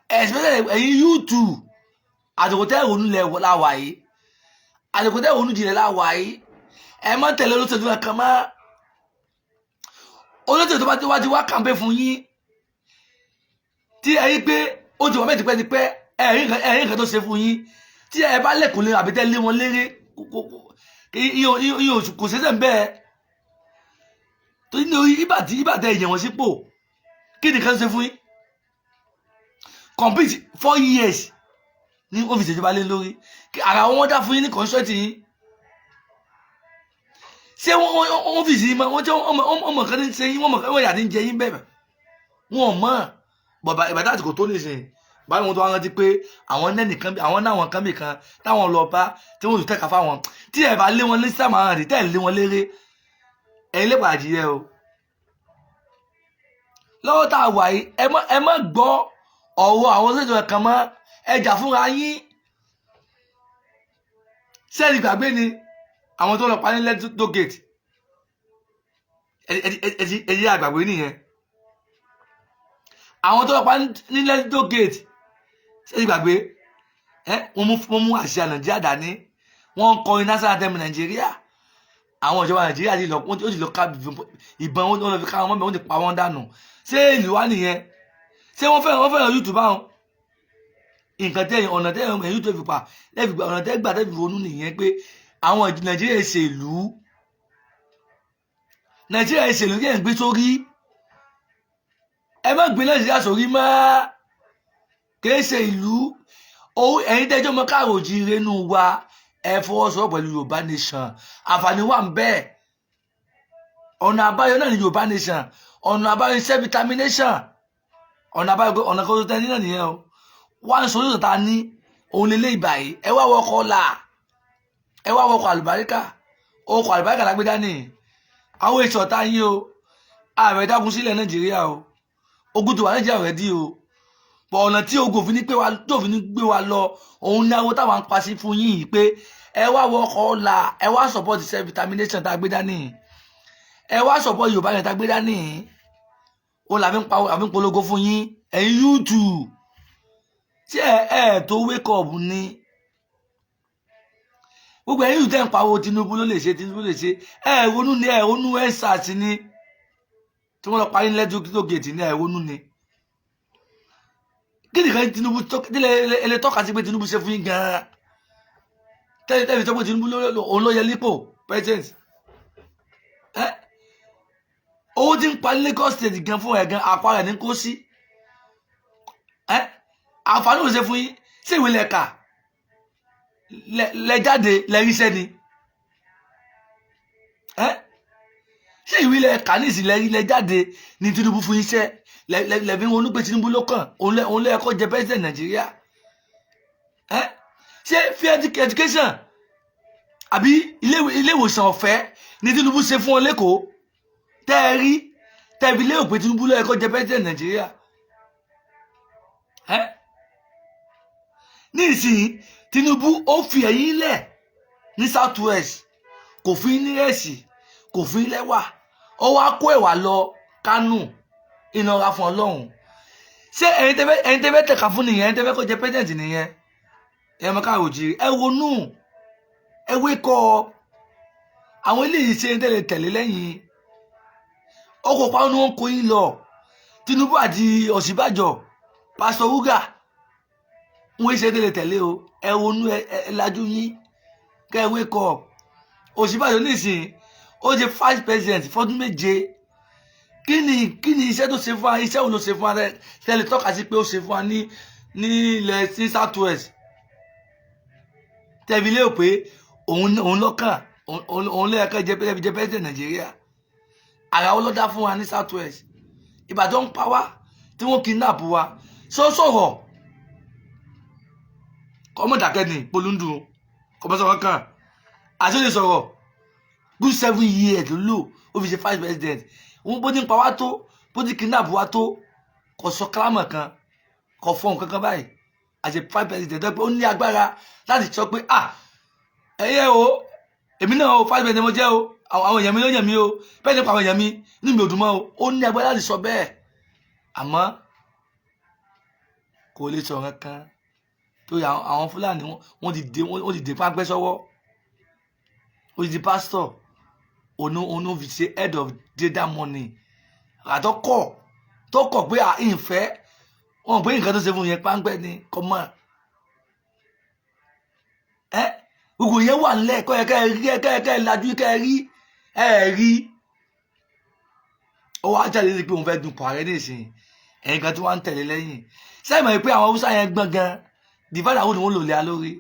especially ẹ̀yin yúùtù àdìkòtẹ́ ìrònú lẹ̀ láwà yìí àdìkòtẹ́ ìrònú jìnlẹ̀ láwà yìí ẹ má tẹ̀lé olóṣèlú kan mọ́ olóṣèlú tó bá ti wá kàmpé fún yín tí ẹ rí pé ó ti wọ́n mẹ́tì pẹ́ ẹ̀rín nǹkan tó ṣe fún yín tí ẹ bá lẹ̀kùn lé àbí tẹ́ lé wọn léré iye oṣù kò ṣẹ̀ṣẹ̀ ń bẹ́ẹ̀ tó ní orí ìbàdàn èèyàn wọn sípò kí nìkan ṣe fún yín complete 4 years ní ọ́fíìsì ìjọba lé lórí ara wọn dá fún yín ní constituency yín ṣé wọ́n fi sí wọ́n jẹ́ ọmọ kan ní ṣe yín wọ́n yà ní jẹ yín bẹ́ẹ̀ wọ́n mọ̀ bọ̀bà ìbàdàn àsìkò tó lè sìn báyìí wọn tó wá rántí pé àwọn nẹ́nìkan àwọn náwọn kan bìkan táwọn lọ bá tí wọ́n tún tẹ̀ka fáwọn tí ẹ̀ bá lé wọn lé sàmà rè tẹ̀ lé wọn léré ẹ̀yin lè pàdé yẹ o lọ́wọ́ tá a wà yìí ẹ má gbọ́ ọ̀rọ̀ àwọn ṣèjọba kan mọ́ ẹjà fúnra yín sẹ́ẹ̀lì gbàgbé ni àwọn tó lọ pa ní lẹ́tọ́ gate ẹ̀dí àgbàgbé nìyẹn àwọn tó lọ pa ní lẹ́tọ́ gate sẹ́ẹ̀lì gbàgbé wọ́n mú àṣà nàìjíríà dání wọ́n ń kọrin national anthem nàìjíríà àwọn ìjọba nàìjíríà ó ti lọ ká ìbọn wọn lọ fi ká wọn mọ́ wọn ti pa wọn dànù ṣé ìlú wa nìyẹn ṣé wọ́n fẹ́ràn YouTube báwọn nǹkan tẹ́yìn ọ̀nà tẹ́yìn ẹ̀yìn tó fi pa lẹ́fìgbà ọ̀nà tẹ́gbà tẹ́fì ronú nìyẹn pé àwọn nàìjíríà ìṣèlú yẹn ń gbé sórí ẹ má gbé nàìjíríà sórí mọ́ kìí ṣe ìlú ẹ̀yin tẹ́jọ́ mọ́ káàrò jíire nù wa ẹ fọwọ́sowọ́pọ̀ pẹ̀lú Yorùbá nation àǹfààní wà ń bẹ́ẹ̀ ọ̀nà àbáyọ náà ní Yorùbá nation ọ̀nà àbáyọ self determination ọ̀nà àbáyọ ọ̀nà kan tó tẹ́ ní náà nìyẹn o wá ń sọ̀rọ̀ ta ní òun lè lé ìbà yìí ẹ wá wọkọ̀ là ẹ wá wọkọ̀ àlùbáríkà ọkọ̀ àlùbáríkà lágbé dání àwọn èso ọ̀tá yín o ààrẹ dákun sílẹ̀ Nàìjíríà o ogun tó wà Nàìjíríà rẹ̀ dí o pọ̀ ọ̀nà tí ogun òfin ní gbé wa lọ òun ní àwọn táwọn ń pa sí fún yín yìí pé ẹ wá wọkọ̀ là ẹ wá support self determination tá a gbé dání ẹ wá support Yorùbá yẹn tá a gbé dání òun làfi ń polongo fún yín ẹ̀yin YouTube tí ẹ tó wake up ni gbogbo ẹ̀yin yìí tẹ́ ń pariwo Tinubu ló lè ṣe ẹ ronú ni ẹ ronú ẹ sàtì ni tí wọ́n lọ parí lẹ́jọ́ tó gèètì ni ẹ ronú ni kí nìkan Tinubu ẹlẹ́ tọ́ka sí pé Tinubu ṣe fún yín gan-an tẹ́lẹ̀ tó pé Tinubu òun ló yẹ lípò president owó tí ń parí Lagos state gan fún ẹ̀ gan àpá rẹ̀ ní kó sí àǹfààní ò ṣe fún yín sí ìwé lẹ́ka lẹ́jáde lẹ́ríṣẹ́ ni ṣé ìwé lẹ́ka ní ìsìn lẹ́jáde ní Tinubu fún iṣẹ́ lẹ́bí wọn olùgbé Tinubu ló kàn òun lẹ́ẹ̀kọ́ jẹ president Nàìjíríà ṣé free education àbí ilé ìwòsàn ọ̀fẹ́ ní Tinubu ṣe fún wọn lẹ́kọ̀ọ́ tẹ́ ẹ rí tẹ́bi lérò pé Tinubu lẹ́ẹ̀kọ́ jẹ president Nàìjíríà ní ìsìn Tinubu ó fi ẹ̀yìn lẹ̀ ní South West kò fi ní rẹ̀sì kò fi lẹ́wà ó wá kó ẹ̀wà lọ Kánò ìnara fún Ọlọ́run ṣé ẹ̀yin tẹ́fẹ́ tẹ̀ka fún nìyẹn ẹ̀yin tẹ́fẹ́ kó jẹ president nìyẹn ẹ̀ mọ́ káàrò jírí ẹ ronú ẹ wékọ́ àwọn eléyìí ṣe ń tẹ̀lé lẹ́yìn ọkọ̀ pa ni wọ́n kó yín lọ Tinubu àti Ọ̀ṣínbàjò Pásítọ̀ Rúgà wọ́n ṣe tẹ̀lé o ẹ ronú ẹ lajú yín kẹ́ ẹ wake up Ọ̀ṣínbàjò nísìn ó jẹ vice president fọdún méje kí ni iṣẹ́ tó ṣe fún wa iṣẹ́ wo ló ṣe fún wa tẹ́lẹ̀ tọ́ka sí pé ó ṣe fún wa ní ilẹ̀ sí South West tẹ̀bi lé o pé òun lọ́kàn òun lẹ́ẹ̀kan jẹ president Nàìjíríà àrà ó lọ́dá fún wa ní South West Ìbàdàn ń pa wá tí wọ́n kidnap wa sọ̀rọ̀ kọ́mọ̀dàkẹ́ ni polúndù kọ́mọ̀sọ̀rọ̀ kan àti ó lè sọ̀rọ̀ good 7 years ló lò ó fi ṣe vice president wọ́n bó ní pa wá tó bó ní kidnap wá tó kò sọ kálámọ̀ kan kò fọ́n kankan báyìí àti five president tó pé ó ní agbára láti sọ pé ẹyẹ o èmi náà o five president mo jẹ́ o àwọn èèyàn mi ló yàn mí o bẹ́ẹ̀ nípa àwọn èèyàn mi inú mi ò dùn mọ́ o ó ní agbára láti sọ bẹ́ẹ̀ àmọ́ kò lè sọ kankan torí àwọn Fúlàní wọ́n ti dé pápẹ́ sọ́wọ́ ó ti di pastor ono fi ṣe head of data money àtọkọ tó kọ pé ìfẹ́ wọn pé nǹkan tó ṣe fún yẹn páńpẹ́ ni kọmọ gbogbo yẹn wà nílẹ̀ kọ́ ẹ̀kẹ́ lajú kẹ́ rí ó wá jáde sí pé òun fẹ́ dupò ààrẹ nísìnyí ẹ̀yìn kan tí wọ́n ń tẹ̀lé lẹ́yìn sẹ́yìn mọ̀ pé àwọn Haúsá yẹn gbọ́n gan divide and rule ni wọ́n lò lé alórí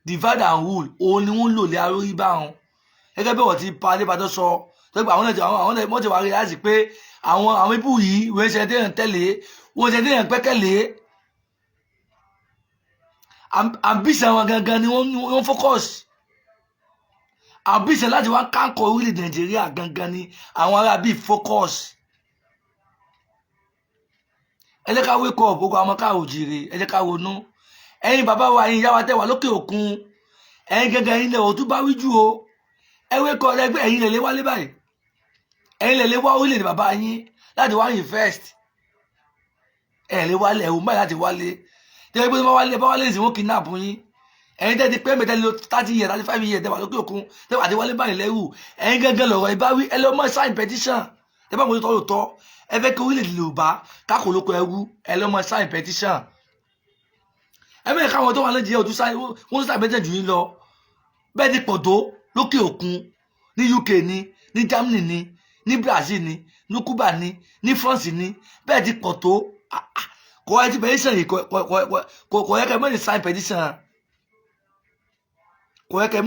divide and rule òun ni wọ́n lò lé alórí báwọn gẹ́gẹ́ bí wọ́n ti pa adébàtọ́ sọ tó gbà àwọn náà ti wà rí láti pé àwọn ibú yìí wọ́n ṣe tẹ́yàn tẹ́lé wọ́n ṣe tẹ́yàn pẹ́kẹ́lé ambition wọn gangan ni wọ́n focus ambition láti wá kánkọ̀ orílẹ̀ Nàìjíríà gangan ni àwọn ará bíi focus ẹ jẹ́ ká wake up gbogbo àwọn ká òjìrè ẹ jẹ́ ká ronú ẹ̀yin bàbá wa ẹ̀yin ìyá wa tẹ́ wà lókè òkun ẹ̀yin gangan ẹ̀yin lẹ̀ òtún bá wíjú o ẹ wake up ẹgbẹ́ ẹ̀yin lẹ̀ lé wálé báyìí ẹ̀yin lẹ̀ lé wá orílẹ̀ bàbá yín láti wá invest ẹ̀ lé wálé ẹ̀wọ̀n báyìí láti wálé tẹ́lẹ̀ pé bá wálé ìsìn wọn kidnap yín ẹ̀yin tẹ́ ti pẹ́ mẹ́tẹ́ lo 30 years 35 years tẹ́ wà lókè òkun tẹ́ wà dé wálé báyìí lẹ́rù ẹ̀yin gangan lọ̀rọ̀ ìbáwí ẹ lọ́ mọ́ sign petition tẹ́ bá wọn tó lóòótọ́ ẹ fẹ́ kí orílẹ̀-èdè Yorùbá kákò lóko ẹrú ẹ lọ́ mọ́ sign petition ẹ bẹ́ẹ̀ káwọn tó wà Nàìjíríà wọ́n tó sign petition jù yín lọ bẹ́ẹ̀ ti pọ̀ tó lókè òkun ní UK ní Germany ní Brazil ní Cuba ní France bẹ́ẹ̀ ti pọ̀ tó kò ẹ ti petition yìí kò yẹ kẹ́ mọ́ ní sign petition kò yẹ kẹ́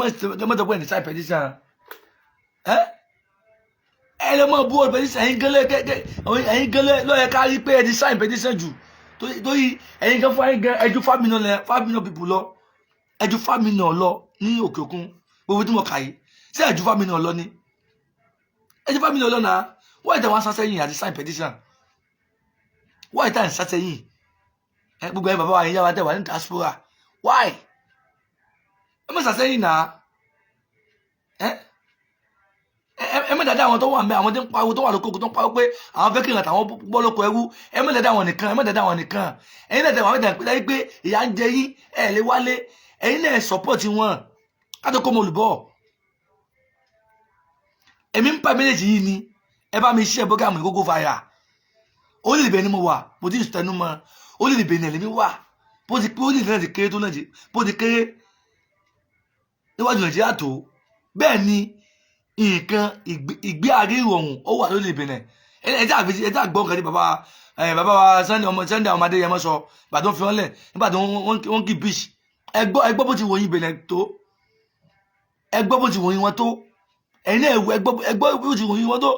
mọ́ tó pẹ́ ní sign petition ẹ lè mọ bú ọ petition ẹ̀yin gẹ́lẹ́ ló yẹ ká rí pé ẹ ti sign petition jù torí ẹ̀yin gan fún ẹ̀yin gan ẹjú 5 million people lọ ẹjú 5 million lọ ní òkè òkun gbogbo tí mo kà yìí ṣé ẹjú 5 million lọ ní ẹjú 5 million lọ náà wọ́n ìtẹ̀ wọn sásẹ́yìn àti sign petition wọ́n ìtẹ̀ sásẹ́yìn gbogbo ẹ̀ bàbá wa yẹn yá wa tẹ̀ wà ní diaspora why ẹ mọ̀ sásẹ́yìn náà ẹ mọ̀ dáadáa àwọn tó wà ń bẹ àwọn tó ń pariwo tó wà lóko tó ń pariwo pé àwọn fẹ́ kí ìrántà àwọn bọ́ lóko ẹrú ẹ mọ̀ dáadáa àwọn nìkan ẹ̀yin náà tẹ̀wọ̀n àwọn ìtàn pé ìyà ń jẹ yín ẹ̀ lè wálé ẹ̀yin náà support wọn kátó kó mo lùbọ̀ èmi ń pa méjèèjì yìí ni ẹ bá mi ṣe bógàmù ìkókó fàyà orílẹ̀ Benin mo wà mo ti tẹnu mọ́ orílẹ̀ Benin lèmi wà bó ti pé orílẹ̀ náà ti kéré tó Nàìjíríà bó ti kéré níwájú Nàìjíríà tó bẹ́ẹ̀ ni nǹkan ìgbé ayé ìrọ̀rùn ó wà lórí Benin ẹjẹ́ àgbọ̀n kan ní bàbá wa Sunday ọmọdé yẹn mọ́ sọ ìgbà tó ń fi wọ́n lẹ̀ nígbà tó wọ́n kí beach ẹgbọ́ bó ti wòyìn Benin tó ẹgbọ́ bó ti wòyìn wọn tó ẹ̀yin náà ẹgbọ́ bó ti wòyìn wọn tó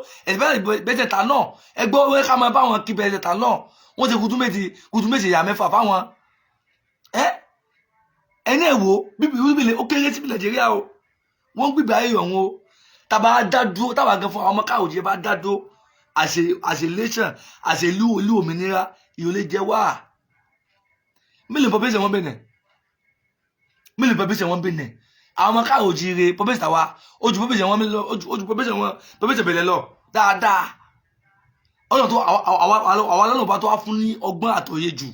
bẹ́tẹ̀ ta náà ẹgbọ́ wọ́n ká máa bá wọn kí bẹ́tẹ̀ ta náà wọ́n ti kutu méjì ìyá mẹ́fà fáwọn ẹ̀yin náà wò bíbí ó kéré sí Nàìjíríà o wọ́n gbígbà ayé ọ̀hún o tàbá dá dúró tàbá gan fún àwọn ọmọ káwòjì bá dá dúró àṣẹ nation àṣẹ ìlú òmìnira ìyọlé jẹ wá mílíọ̀nù population wọn Benin mílíọ̀nù population wọn Benin àwọn ọmọ káwòjì rẹ population wa ojú population Benin lọ dáadáa ọ̀nà tó àwọn alọ́nà bá tó wá fún ní ọgbọ́n àtòyé jù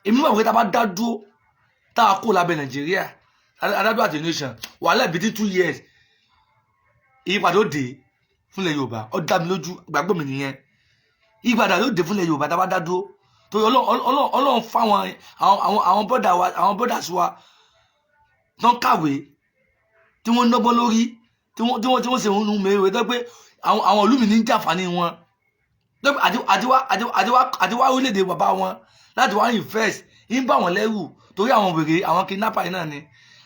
èmi wà wípé tàbá dá dúró tá a kó lábẹ́ Nàìjíríà adájọ́ àti nation wàhálà ibi tí 2 years ìyípadà ó dé fúnlẹ̀ Yorùbá ó dá mi lójú gbàgbọ́ mi nìyẹn ìyípadà ó dé fúnlẹ̀ Yorùbá tá a bá dá dúró torí Ọlọ́run fáwọn àwọn brothers wa tó ń kàwé tí wọ́n nọ́gbọ́n lórí tí wọ́n ṣe ń mèrè tó pé àwọn ìlú mi ní jàǹfààní wọn àtiwá orílẹ̀-èdè bàbá wọn láti wá invest ń bá wọn lẹ́rù torí àwọn wèrè àwọn kidnapper náà ni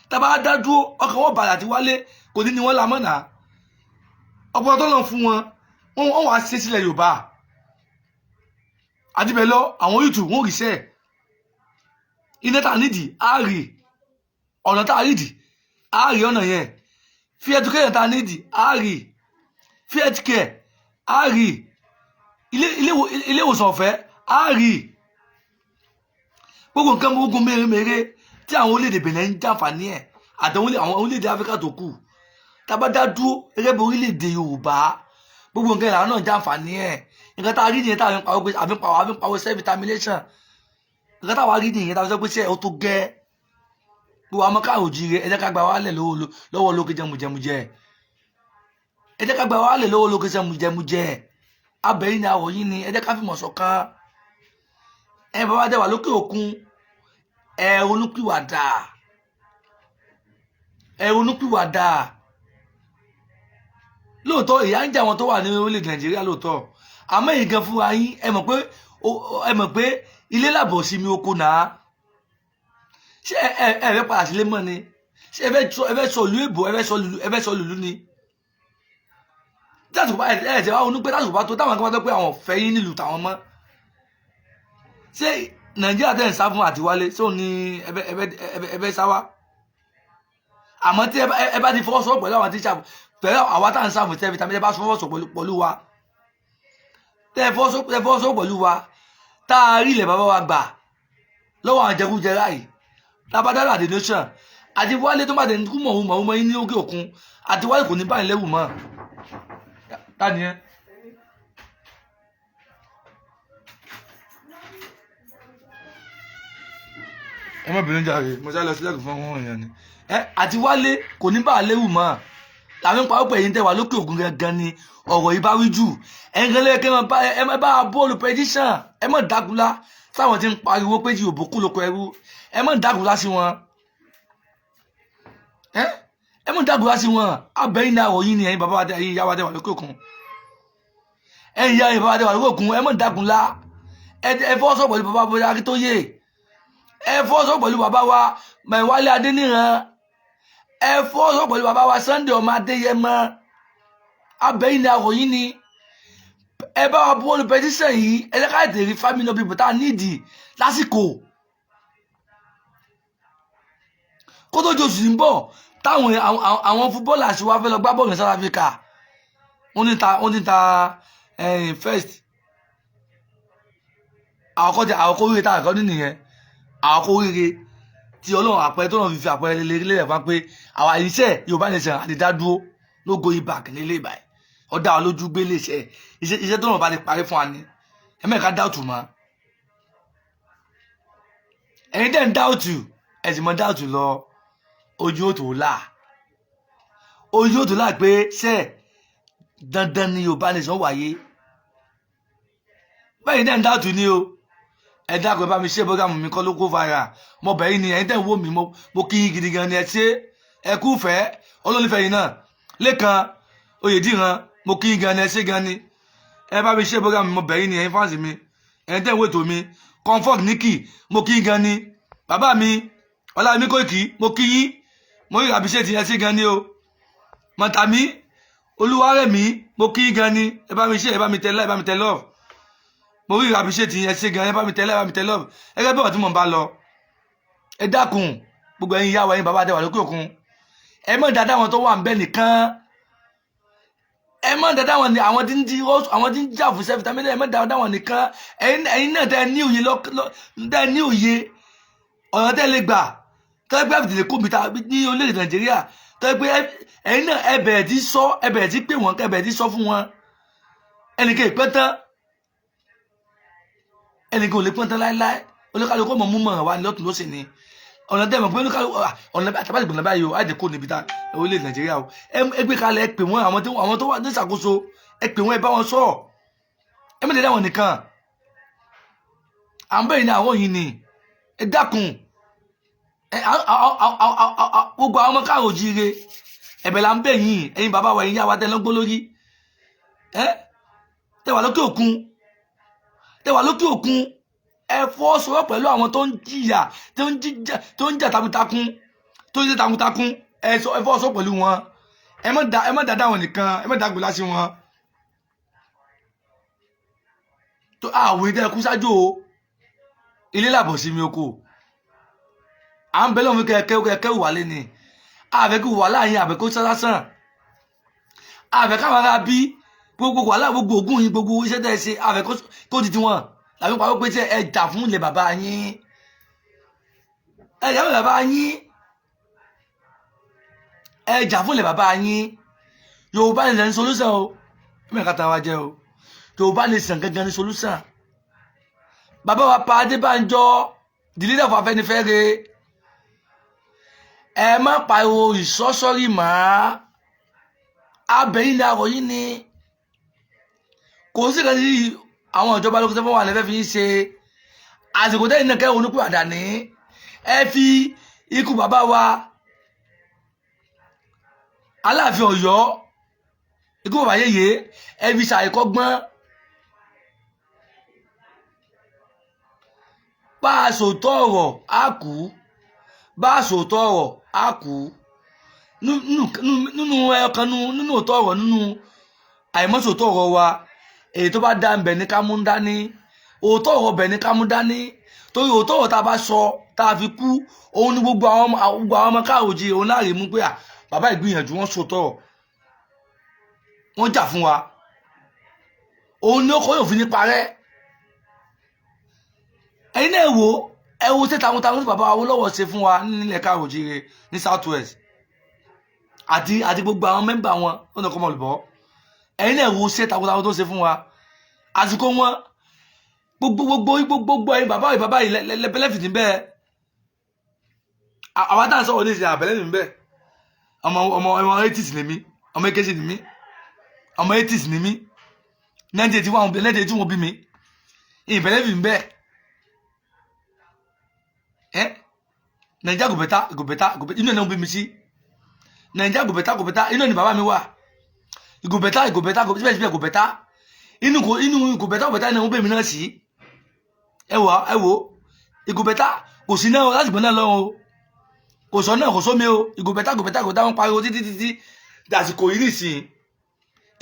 tàbá dá dúró ọkàn wọn bàrà àti wálé kò ní wọn lámọ́nà ọ̀pọ̀ tó lọ fún wọn wá ṣe sílẹ̀ Yorùbá àdìbẹ̀ lọ àwọn YouTube wọn rìṣẹ́ iná tá nídìí àárì ọ̀nà tá nídìí àárì ọ̀nà yẹn fi education tá nídìí àárì fi healthcare àárì ilé ìwòsàn ọ̀fẹ́ á rí gbogbo nǹkan gbogbo mèremère tí àwọn orílẹ̀-èdè Benin ń jàǹfààní ẹ̀ àtàwọn orílẹ̀-èdè Áfíríkà tó kù tá a bá dá dúró gẹ́gẹ́ bí orílẹ̀-èdè Yorùbá gbogbo nǹkan ìlànà náà jàǹfààní ẹ̀ nǹkan tá a rí nìyẹn tá a fi ń pawọ́ self determination nǹkan tá a wá rí nìyẹn tá a fi sọ pé ṣe ó tó gẹ́ gbogbo àwọn káàrò jíire ẹ jẹ́ ká gba wálẹ̀ lọ́wọ́ lókè jẹmujẹmujẹ ẹ jẹ́ ká gba wálẹ̀ lọ́wọ́ lókè jẹmujẹmujẹ abẹ́yìn ni àwọ̀ yìí ni ẹ jẹ́ ká fìmọ̀ ṣọ̀kan ẹ bá wá dẹ̀ wà lókè òkun ẹ ronúpìwàdà lóòótọ́ ìyà ń jẹ àwọn tó wà ní orílẹ̀-èdè Nàìjíríà lóòótọ́ àmọ́ èyí gan fúnra yín ẹ mọ̀ pé ilé làbọ̀ sí mi oko náà ṣé ẹ fẹ́ padà sílé mọ́ ni ṣé ẹ fẹ́ sọ ìlú èbó ẹ fẹ́ sọ lùlú ni tásùpá ẹ ṣe wá ronú pé tásùpá tó táwọn akẹ́kọ̀ọ́ tó pé àwọn fẹ́ yín nílùú tàwọn mọ́ ṣé Nàìjíríà tẹ̀ ń sá fún àtiwálé sóun ní ẹ fẹ́ sá wá àmọ́ tí ẹ bá ti fọwọ́sowọ́pọ̀ pẹ̀lú àwọn tíṣà pẹ̀lú àwa tá à ń sáfù tẹ́ fi tàbí ẹ bá fọwọ́sowọ́pọ̀ pẹ̀lú wa tẹ́ fọwọ́sowọ́pọ̀ pẹ̀lú wa tá a rí ilẹ̀ bàbá wa gbà lọ́wọ́ àwọn jẹkújẹrá yìí tábàdàrà the nation àti wálé tó má dé kú mọ̀ọ́mọ́ yín ní òkè òkun àti wálé kò ní báyìí lẹ́wù mọ́ tani ẹ. ẹ má bínú jàre mo sá lọ sílẹ̀kùn fún ọmọ èèyàn ni àti wálé kò ní báyìí lẹ́wù mọ́ làwọn ń pa ọ̀pọ̀ ẹ̀yìn tẹ́wà lókè òkun gangan ni ọ̀rọ̀ yìí bá wí jù ẹ̀ǹkan lẹ́yìn ẹ bá bọ́ọ̀lù pẹ̀tíṣàn ẹ mọ̀ dágunlá sáwọn tí ń pariwo pé jí òbókú lóko ẹrú ẹ mọ̀ dágunlá sí wọn ẹ mọ̀ dágunlá sí wọn abẹ́yìn náà ọ̀rọ̀ yìí ni ẹ̀yin bàbá wa ẹ̀yin ìyá wa tẹ́wà lókè òkun ẹ̀yin ìyá bàbá wa tẹ́wà lókè òkun ẹ mọ̀ dágunlá ẹ fọ́sọ̀ pẹ̀lú bàbá wa Akíntóyè ẹ fọ́sọ̀ pẹ̀lú bàbá wa Wálé Adéníran ẹ fọ́sọ̀ pẹ̀lú bàbá wa Sunday ọmọ Adéyẹmọ abẹ́yìn ni àwọ̀ yìí ni ẹ bá wa bọ́ọ̀lù pẹtíṣàn yìí ẹ jẹ́ ká ètè rí family people tá a nídìí lásìkò kó tó jòsù ń bọ̀ táwọn àwọn fúbọ́ọ̀lù àṣìwá fẹ́ lọ gbá bọ́ọ̀lù ní South Africa wọ́n ti ta first àkọ́kọ́ oríire tá àkọ́ nìyẹn àkọ́kọ́ oríire tí Ọlọ́run àpẹẹrẹ tó náà fi àpẹẹrẹ lélẹ̀ fún pé àwa iṣẹ́ Yorùbá nation àdìdádúró ló go ibà nílé ìbàyẹ̀ ọ̀dà olójú gbé lè ṣe iṣẹ́ tó náà bá ti parí fún wa ni ẹ̀mẹ́ka dáùtù mọ́ ẹ̀yin tẹ́ ń dáùtù ẹ̀sìn mọ́ dáùtù lọ ojú òtò là pé ṣe dandan ni Yorùbá nation wáyé bẹ́ẹ̀ ni tẹ́ ń dáùtù ni o ẹ dákun ẹ bá mi ṣe bọ́gàmù mi kọ́ ló kó fara mo bẹ̀yìn ni ẹ̀yin tẹ́ ń wò mí mo kí yín gidi gan ni ẹ ṣe ẹ kú fẹ́ olólùfẹ́ yìí náà Lékan Oyèdìran mo kí yín gan ni ẹ ṣe gan ni ẹ bá mi ṣe bọ́gàmù mi mo bẹ̀yìn ni ẹ̀yin fáǹsì mi ẹ̀yin tẹ́ ń wò ètò mi Comfort Nikki mo kí yín gan ni bàbá mi Ọlámi Kóìkì mo kí yín mo rí àbíṣe ti ẹ ṣe gan ni o Mọ̀tàmí Olúwarẹ̀mí mo kí yín gan ni ẹ bá mi ṣe ẹ bá mi tẹ love mo rí àbíṣe ti ẹ ṣe gan ẹ bá mi tẹ love ẹgbẹ́ bẹ́ẹ̀ tí mo bá lọ ẹ dákun gbogbo ẹ̀yin ìyá wa ẹ̀yin bàbá àtẹwà lókè òkun ẹ mọ̀ dáadáa àwọn tó wà ń bẹ nìkan ẹ mọ̀ dáadáa àwọn tí ń jà fún self determination ẹ mọ̀ dáadáa àwọn nìkan ẹ̀yin náà tẹ́ ní òye ọ̀nà tẹ́ lè gbà tẹ́ gbé àfìdílé kòmítà ní orílẹ̀-èdè Nàìjíríà tẹ́ gbé ẹ̀yin náà ẹ bẹ̀rẹ̀ tí pè wọ́n ẹ bẹ̀rẹ̀ tí sọ fún wọn ẹnìkan ìpẹ́ tán ẹnìkan ò lè pọ́n tán láéláé olúkálùkù ọmọ mú mọ̀ràn wá ní lọ́tún lọ́sìn ni ọ̀nà tẹ́mọ̀ pé ọ̀nà àtàbàtì gbọ̀nà báyìí o àìdè kò níbi tá orílẹ̀ Nàìjíríà o ẹ gbé kalẹ̀ ẹ pè wọ́n àwọn tó wà ní ìṣàkóso ẹ pè wọ́n ẹ bá wọn sọ̀rọ̀ ẹ mẹ́tẹ̀ẹ́ dáwọn nìkan à ń bẹ̀rẹ̀ ní àwọn yìí ni ẹ dákun gbogbo àwọn ọmọ káàrò jíire ẹ̀bẹ̀ là ń bẹ̀ yín ẹ̀yin bàbá wa ẹ̀yin yá wa tẹ́ lọ́gbó lórí tẹ́wà lókè òkun ẹ fọ́sọ̀rọ̀ pẹ̀lú àwọn tó ń jìyà tó ń jà takuntakun tó ń jẹ́ takuntakun ẹ fọ́sọ̀rọ̀ pẹ̀lú wọn ẹ má dáadáa wọn nìkan ẹ má dágbò láti wọn tó àwọn ìdá ẹkú ṣáájú o ilé làbọ̀ sí mi oko à ń bẹ lọ́wọ́ kẹ́kẹ́ wà lé ni àfẹ́kù wà láàyè àfẹ́kù sásán àfẹ́kù àwọn ará bí gbogbo wàhálà gbogbo ògùn yìí gbogbo iṣẹ́ tẹ́ ṣe àfẹ́kù ti tiwọn làbí pariwo pé tí ẹ jà fún ilẹ̀ bàbá yín ẹ jà fún ilẹ̀ bàbá yín ẹ jà fún ilẹ̀ bàbá yín Yorùbá nation ní solution o mẹ́ka tara wa jẹ́ o Yorùbá nation gangan ní solution bàbá wa Pa Adébánjọ the leader of Afẹ́nifẹ́re ẹ má pariwo ìsọ́sọ́rì mọ́ abẹ́yìn ní àrọ̀ yín ni kò sí kan sí àwọn ìjọba lókè sẹ́fọ́n wà lẹ́fẹ́ fi ń ṣe àsìkò tẹ́yìn náà kẹ́rù onípò àdáni ẹ fi ikú bàbá wa Aláàfin Ọ̀yọ́ ikú bàbá yèyé ẹ fi ṣàìkọ́gbọ́n bá a sòótọ́ ọ̀rọ̀ á kú bá a sòótọ́ ọ̀rọ̀ á kú nínú ẹ̀ọ̀kan nínú òótọ́ ọ̀rọ̀ nínú àìmọ́sòótọ́ ọ̀rọ̀ wa èyí tó bá dá ń bẹ̀ ní ká mú dání òótọ́ ọ̀rọ̀ bẹ̀ ní ká mú dání torí òótọ́ ọ̀rọ̀ tá a bá sọ tá a fi kú òun ní gbogbo àwọn ọmọ káàròjì òun láàrin mú pé bàbá ìgbìyànjú wọn sòótọ́ wọn jà fún wa òun ní ó kọ́ yóò fi ní parẹ́ ẹ̀yin náà ẹ wo ṣé takuntakun tí bàbá Awólọ́wọ̀ ṣe fún wa nílẹ̀ káàròjì ní South West àti gbogbo àwọn mẹ́mbà wọn lọ́nà kọ́mọ olùbọ́ ẹ̀yin náà wo ṣé takuntakun tó ṣe fún wa àsìkò wọn gbogbo ẹ̀yin bàbá yìí lẹ́bẹ̀lẹ́fì ní bẹ́ẹ̀ àwọn àtàn sọ̀rọ̀ ní ìṣẹ̀ àbẹ̀lẹ́fì ní bẹ́ẹ̀ ọmọ 80s ni mí ọmọ èkejì ni mí ọmọ 80s ni mí 1981 wọn bí mi ìbẹ̀lẹ́fì ní bẹ́ẹ̀ Nàìjíríà gòbẹ̀tà inú ẹ̀ náà bí mi sí Nàìjíríà gòbẹ̀tà inú ẹ̀ ní bàbá mi wà ìgòbẹ̀tà síbẹ̀síbẹ̀ gòbẹ̀tà inú gòbẹ̀tà náà wọ́n bẹ̀ mí náà sí ẹ wò ìgòbẹ̀tà kò sí náà láti gbọ́n náà lọ́wọ́ kò sọ náà kò sómi o ìgòbẹ̀tà wọn pariwo títí dàsìkò yìí nìsín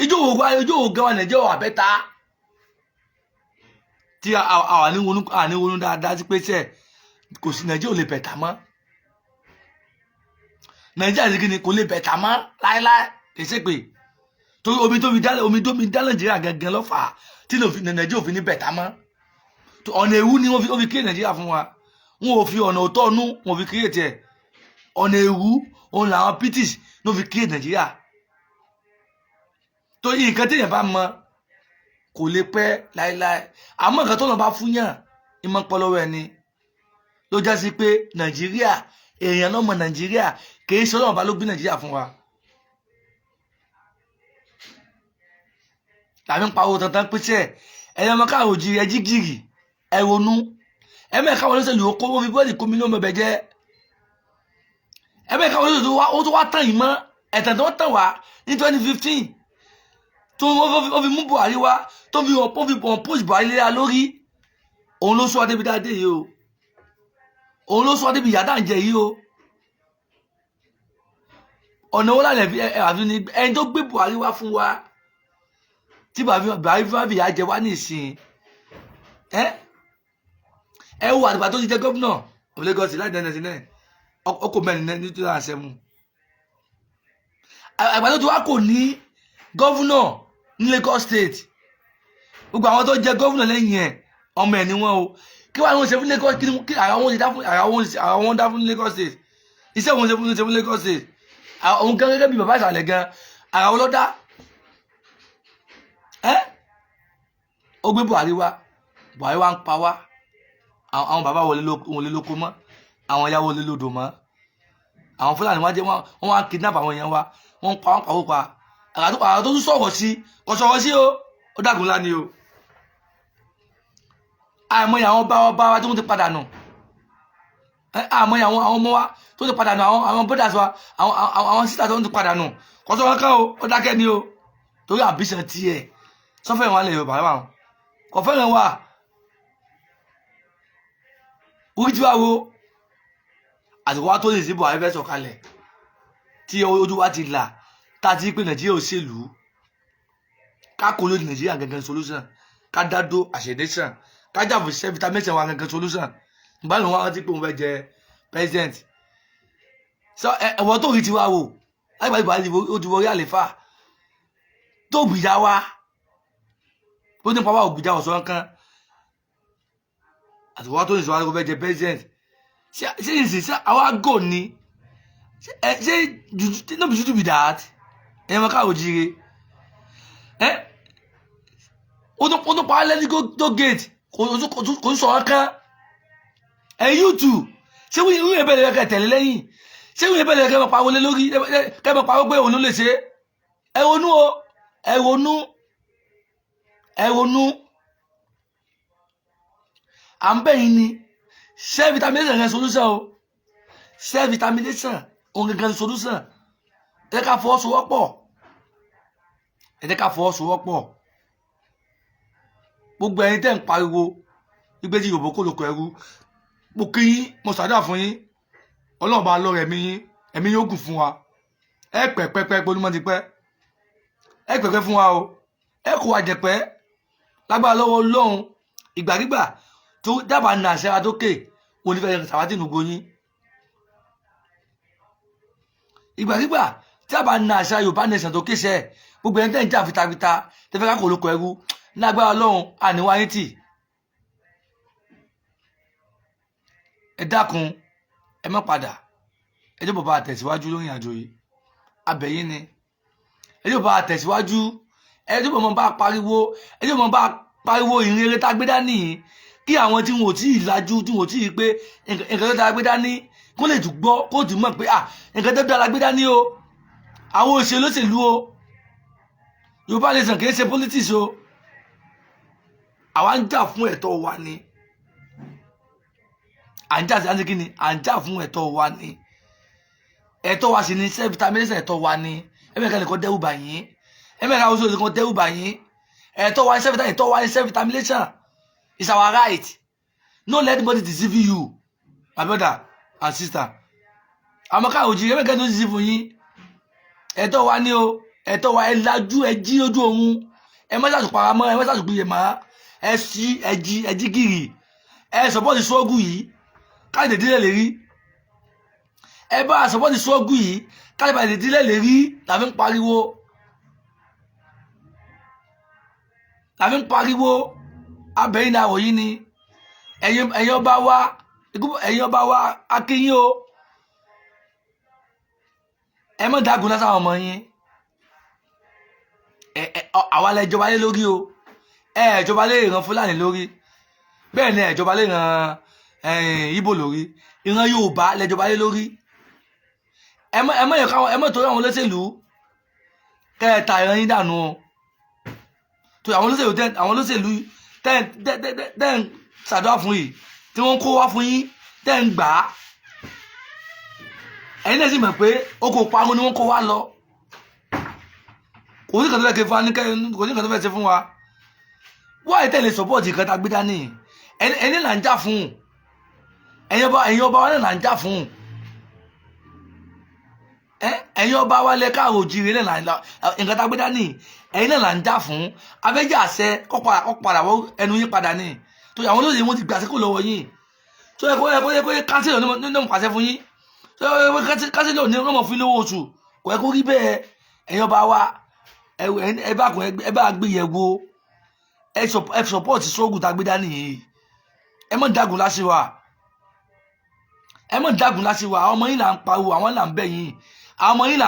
ijó wo gan wa Nàìjíríà wà bẹ́ta tí àwọn àníwọnú dáadáa sí pé sẹ́ẹ̀ kò sí Nàìjíríà ò lè bẹ̀tà mọ́ Nàìjíríà sí kíni kò lè bẹ̀tà mọ́ láéláé kìí pé torí omi tó fi dá Nàìjíríà gangan lọ́fà tí Nàìjíríà ò fi ní bẹ̀tà mọ́ ọ̀nà ewu ni wọ́n fi kéré Nàìjíríà fún wa wọn ò fi ọ̀nà òótọ́ ọ̀nù wọn fi kéré tiẹ̀ ọ̀nà ewu òun làwọn British ló fi kéré Nàìjíríà torí nǹkan téèyàn bá mọ kò lè pẹ́ láéláé àmọ́ nǹkan tó lọ bá fún yàn ìmọ̀ pọlọ́wọ́ ẹni ló já sí pé Nàìjíríà èèyàn lọ́mọ Nàìjíríà kì í ṣe Ọlọ́run bá ló gbé Nàìjíríà fún wa tàbí ń pariwo tantan pèsè ẹ̀yẹ ọmọ káàròjì ẹjí gírì ẹ ronú ẹ̀mẹ́ka wọn lọ́sẹ̀ lò ó kó wọ́n fi bọ́ọ̀lì kó mi lómi ọbẹ̀ jẹ́ ẹ̀mẹ́ka wọn lọ́sẹ̀ ó tó wá tàn yìí mọ́ ẹ̀tàn tó tàn wá ní 2015 tó wọ́n fi mú Buhari wá tó fi hàn post Buhari léra lórí òun ló sọ adébi dáadé yìí o òun ló sọ adébi ìyá dáǹjẹ yìí o ọ̀nà wọn lálẹ́ àfi ní ẹni tó gbé Buhari wá fún wa tí Buhari fi ìyá jẹ wá nísìn ẹ wo àtìgbà tó ti jẹ gómìnà of Lagos láti 1999 ọkọ̀ mẹ́rin ní 2007 àgbà tó ti wá kò ní gómìnà ní Lagos State gbogbo àwọn tó jẹ gómìnà lẹ́yìn ẹ̀ ọmọ ẹ̀ ni wọ́n o kí wọ́n àwọn ṣe fún Lagos kí àwọn dá fún Lagos State iṣẹ́ òun ṣe fún Lagos State òun gan gẹ́gẹ́ bí bàbá ìsàlẹ̀ gan ara wọn ló dá ó gbé Buhari wá ń pa wá àwọn bàbá wọlé lóko mọ́ àwọn ìyá wọlé lódò mọ́ àwọn Fúlàní wọ́n wá kidnap àwọn èèyàn wa wọ́n ń pa wọ́n pàwó pa àrà tó tún sọ̀rọ̀ sí kò sọ̀rọ̀ sí o ó dàgùn ńlá ni o àìmọye àwọn bá wa tó ń ti padà nù àìmọye àwọn ọmọ wa tó ń ti padà nù àwọn brothers wa àwọn sisters tó ń ti padà nù kò sọ̀rọ̀ kan o ó dákẹ́ ni o torí àbísàn tiẹ̀ sọ́fẹ́ wọn lè Yorùbá wà kò fẹ́ràn wà orí tí wá wo àsìkò wa tó lè sí Buhari fẹ́ sọ̀kalẹ̀ tí ojú wa ti là tá a ti pé Nàìjíríà òṣèlú ká kó lóde Nàìjíríà gangan solution ká dádó àṣẹdẹ́sàn ká jàbọ̀ sí vitamin wa gangan solution ìgbà lóun wá rántí pé òun fẹ́ jẹ president sọ ẹ̀wọ̀n tó rí ti wá wò láìpẹ́ Buhari ó ti wọrí àlefa tó gbìyà wa ó ní pàwọ́ ògbìjà ọ̀sán kan àtìwá tó ní ìṣòwò fẹ́ jẹ president ṣé ìsìn sí àwa gò ní ṣé no be to be that ẹ̀yẹ́ mọ́ káwọ́ jíire ó tún pa á lẹ́ni tó gate kò ń sọ̀rọ̀ kan YouTube ṣé wíyẹn bẹ́ẹ̀ lè kẹ́ tẹ̀lé lẹ́yìn ṣé wíyẹn bẹ́ẹ̀ lè kẹ́ mọ̀ pariwo lé lórí kẹ́ mọ̀ pariwo pé òun ló lè ṣe ẹ ronú o ẹ ronú à ń bẹ̀yìn ni self determination rẹ̀ solution o self determination òun gẹ́gẹ́ solution ẹ jẹ́ ká fọwọ́sowọ́pọ̀ gbogbo ẹ̀yin tẹ́ ń pariwo gbígbé tí Yorùbá kò lóko ẹrú mo kí yín mo ṣàdúrà fún yín Ọlọ́run bá lọ́rọ̀ ẹ̀mí yóò gùn fún wa ẹ pẹ́pẹ́pẹ́ gbólúmọ́ ti pẹ́ ẹ pẹ́pẹ́ fún wa o ẹ kó wa jẹ̀pẹ́ lágbára lọ́wọ́ Ọlọ́run ìgbàkigbà tó dábàá nà àṣẹra tókè onífẹ̀ẹ́ sàwátì nùgbò yín ìgbàkigbà dábàá nà àṣẹra Yorùbá nation tó kéṣẹ gbogbo ẹni tẹ́ ń jà fitafita tẹ́fẹ́ ká kò lóko ẹrú lágbára Ọlọ́run àníwáyé tì ẹ dákun ẹ má padà ẹ jẹ́ bàbá àtẹ̀síwájú lórí àjò yìí abẹ̀yìn ni ẹ jẹ́ bàbá àtẹ̀síwájú ẹ jẹ́ bàbá pariwo ìrere tá a gbé dání yìí kí àwọn tí wọn ò tí ì lajú tí wọn ò tí ì pé nǹkan tó dára gbé dání kó lè tún gbọ́ kó tún mọ̀ pé nǹkan tó dára gbé dání o àwọn olóṣèlú o Yorùbá nation kì í ṣe politics o àwa ń jà fún ẹ̀tọ́ wa ni à ń jà sí àǹtí ni à ń jà fún ẹ̀tọ́ wa ni ẹ̀tọ́ wa sì ni self determination ẹ̀tọ́ wa ni ẹ̀mẹ̀ka nìkan dẹ́rù bà yín ẹ̀mẹ̀ka oṣù nìkan dẹ́rù bà yín ẹ̀tọ́ wa ni self determination is our right no let anybody deceive you my brother and sister àmọ́ ká òjì ẹ̀mẹ̀ka tó deceive fún yín ẹ̀tọ́ wa ni o ẹ̀tọ́ wa ẹ lajú ẹ jí ojú òun ẹ má ṣàtúpà mọ́ ẹ má ṣàtúpà yẹ mọ́ ẹ sí ẹjí gírì ẹ sọpọ́ọ̀tì sọ́ọ̀gù yìí káyọ̀dé dílé lè rí ẹ bá sọpọ́ọ̀tì sọ́ọ̀gù yìí káyọ̀dé dílé lè rí làfi ń pariwo abẹ́yìn náà wọ̀nyí ni ẹ̀yin ọba wa akínyìn o ẹ má dágun lásán ọmọ yín àwa lẹ jọba lé lórí o ẹ̀jọba lè ràn Fúlàní lórí bẹ́ẹ̀ ni ẹ̀jọba lè ràn Ìgbò lórí ìran Yorùbá lẹ́jọba lé lórí ẹ mọ̀ torí àwọn olóṣèlú kẹta ìran yín dànù o torí àwọn olóṣèlú tẹ́ ń ṣàdúrà fún yìí tí wọ́n ń kó wá fún yín tẹ́ ń gbà á ẹ̀yin náà sì mọ̀ pé oko parun ni wọ́n kó wá lọ kò sí kan tó fẹ́ ṣe fún wa wọ́n àìtẹ́ lè sọ́pọ̀tì kan tá a gbé dání ẹni là ń jà fún ẹ̀yin ọba wa là ń jà fún ẹ̀yin ọba wa lẹ káàró òjìrè náà nǹkan tá a gbé dání ẹ̀yin náà là ń jà fún abẹ́jà àṣẹ kọ́ padà wọ ẹnu yín padà ní tó àwọn olóyè wọn ti gbàṣẹ kó lọ́wọ́ yín tó yẹ kó kánsílò ní ọmọ pàṣẹ fún yín tó yẹ kó kánsílò ní ọmọ fún lówó oṣù kò yẹ kó rí bẹ́ẹ̀ ẹ̀yin ọba wa ẹ bá gbé yẹ̀ wò ẹ sọpọ́ọ̀tì sóògùn tá a gbé dání yìí ẹ mọ̀ dágun láṣìwà àwọn ọmọ yín là ń pariwo àwọn là ń bẹ̀ yín àwọn ọmọ yín là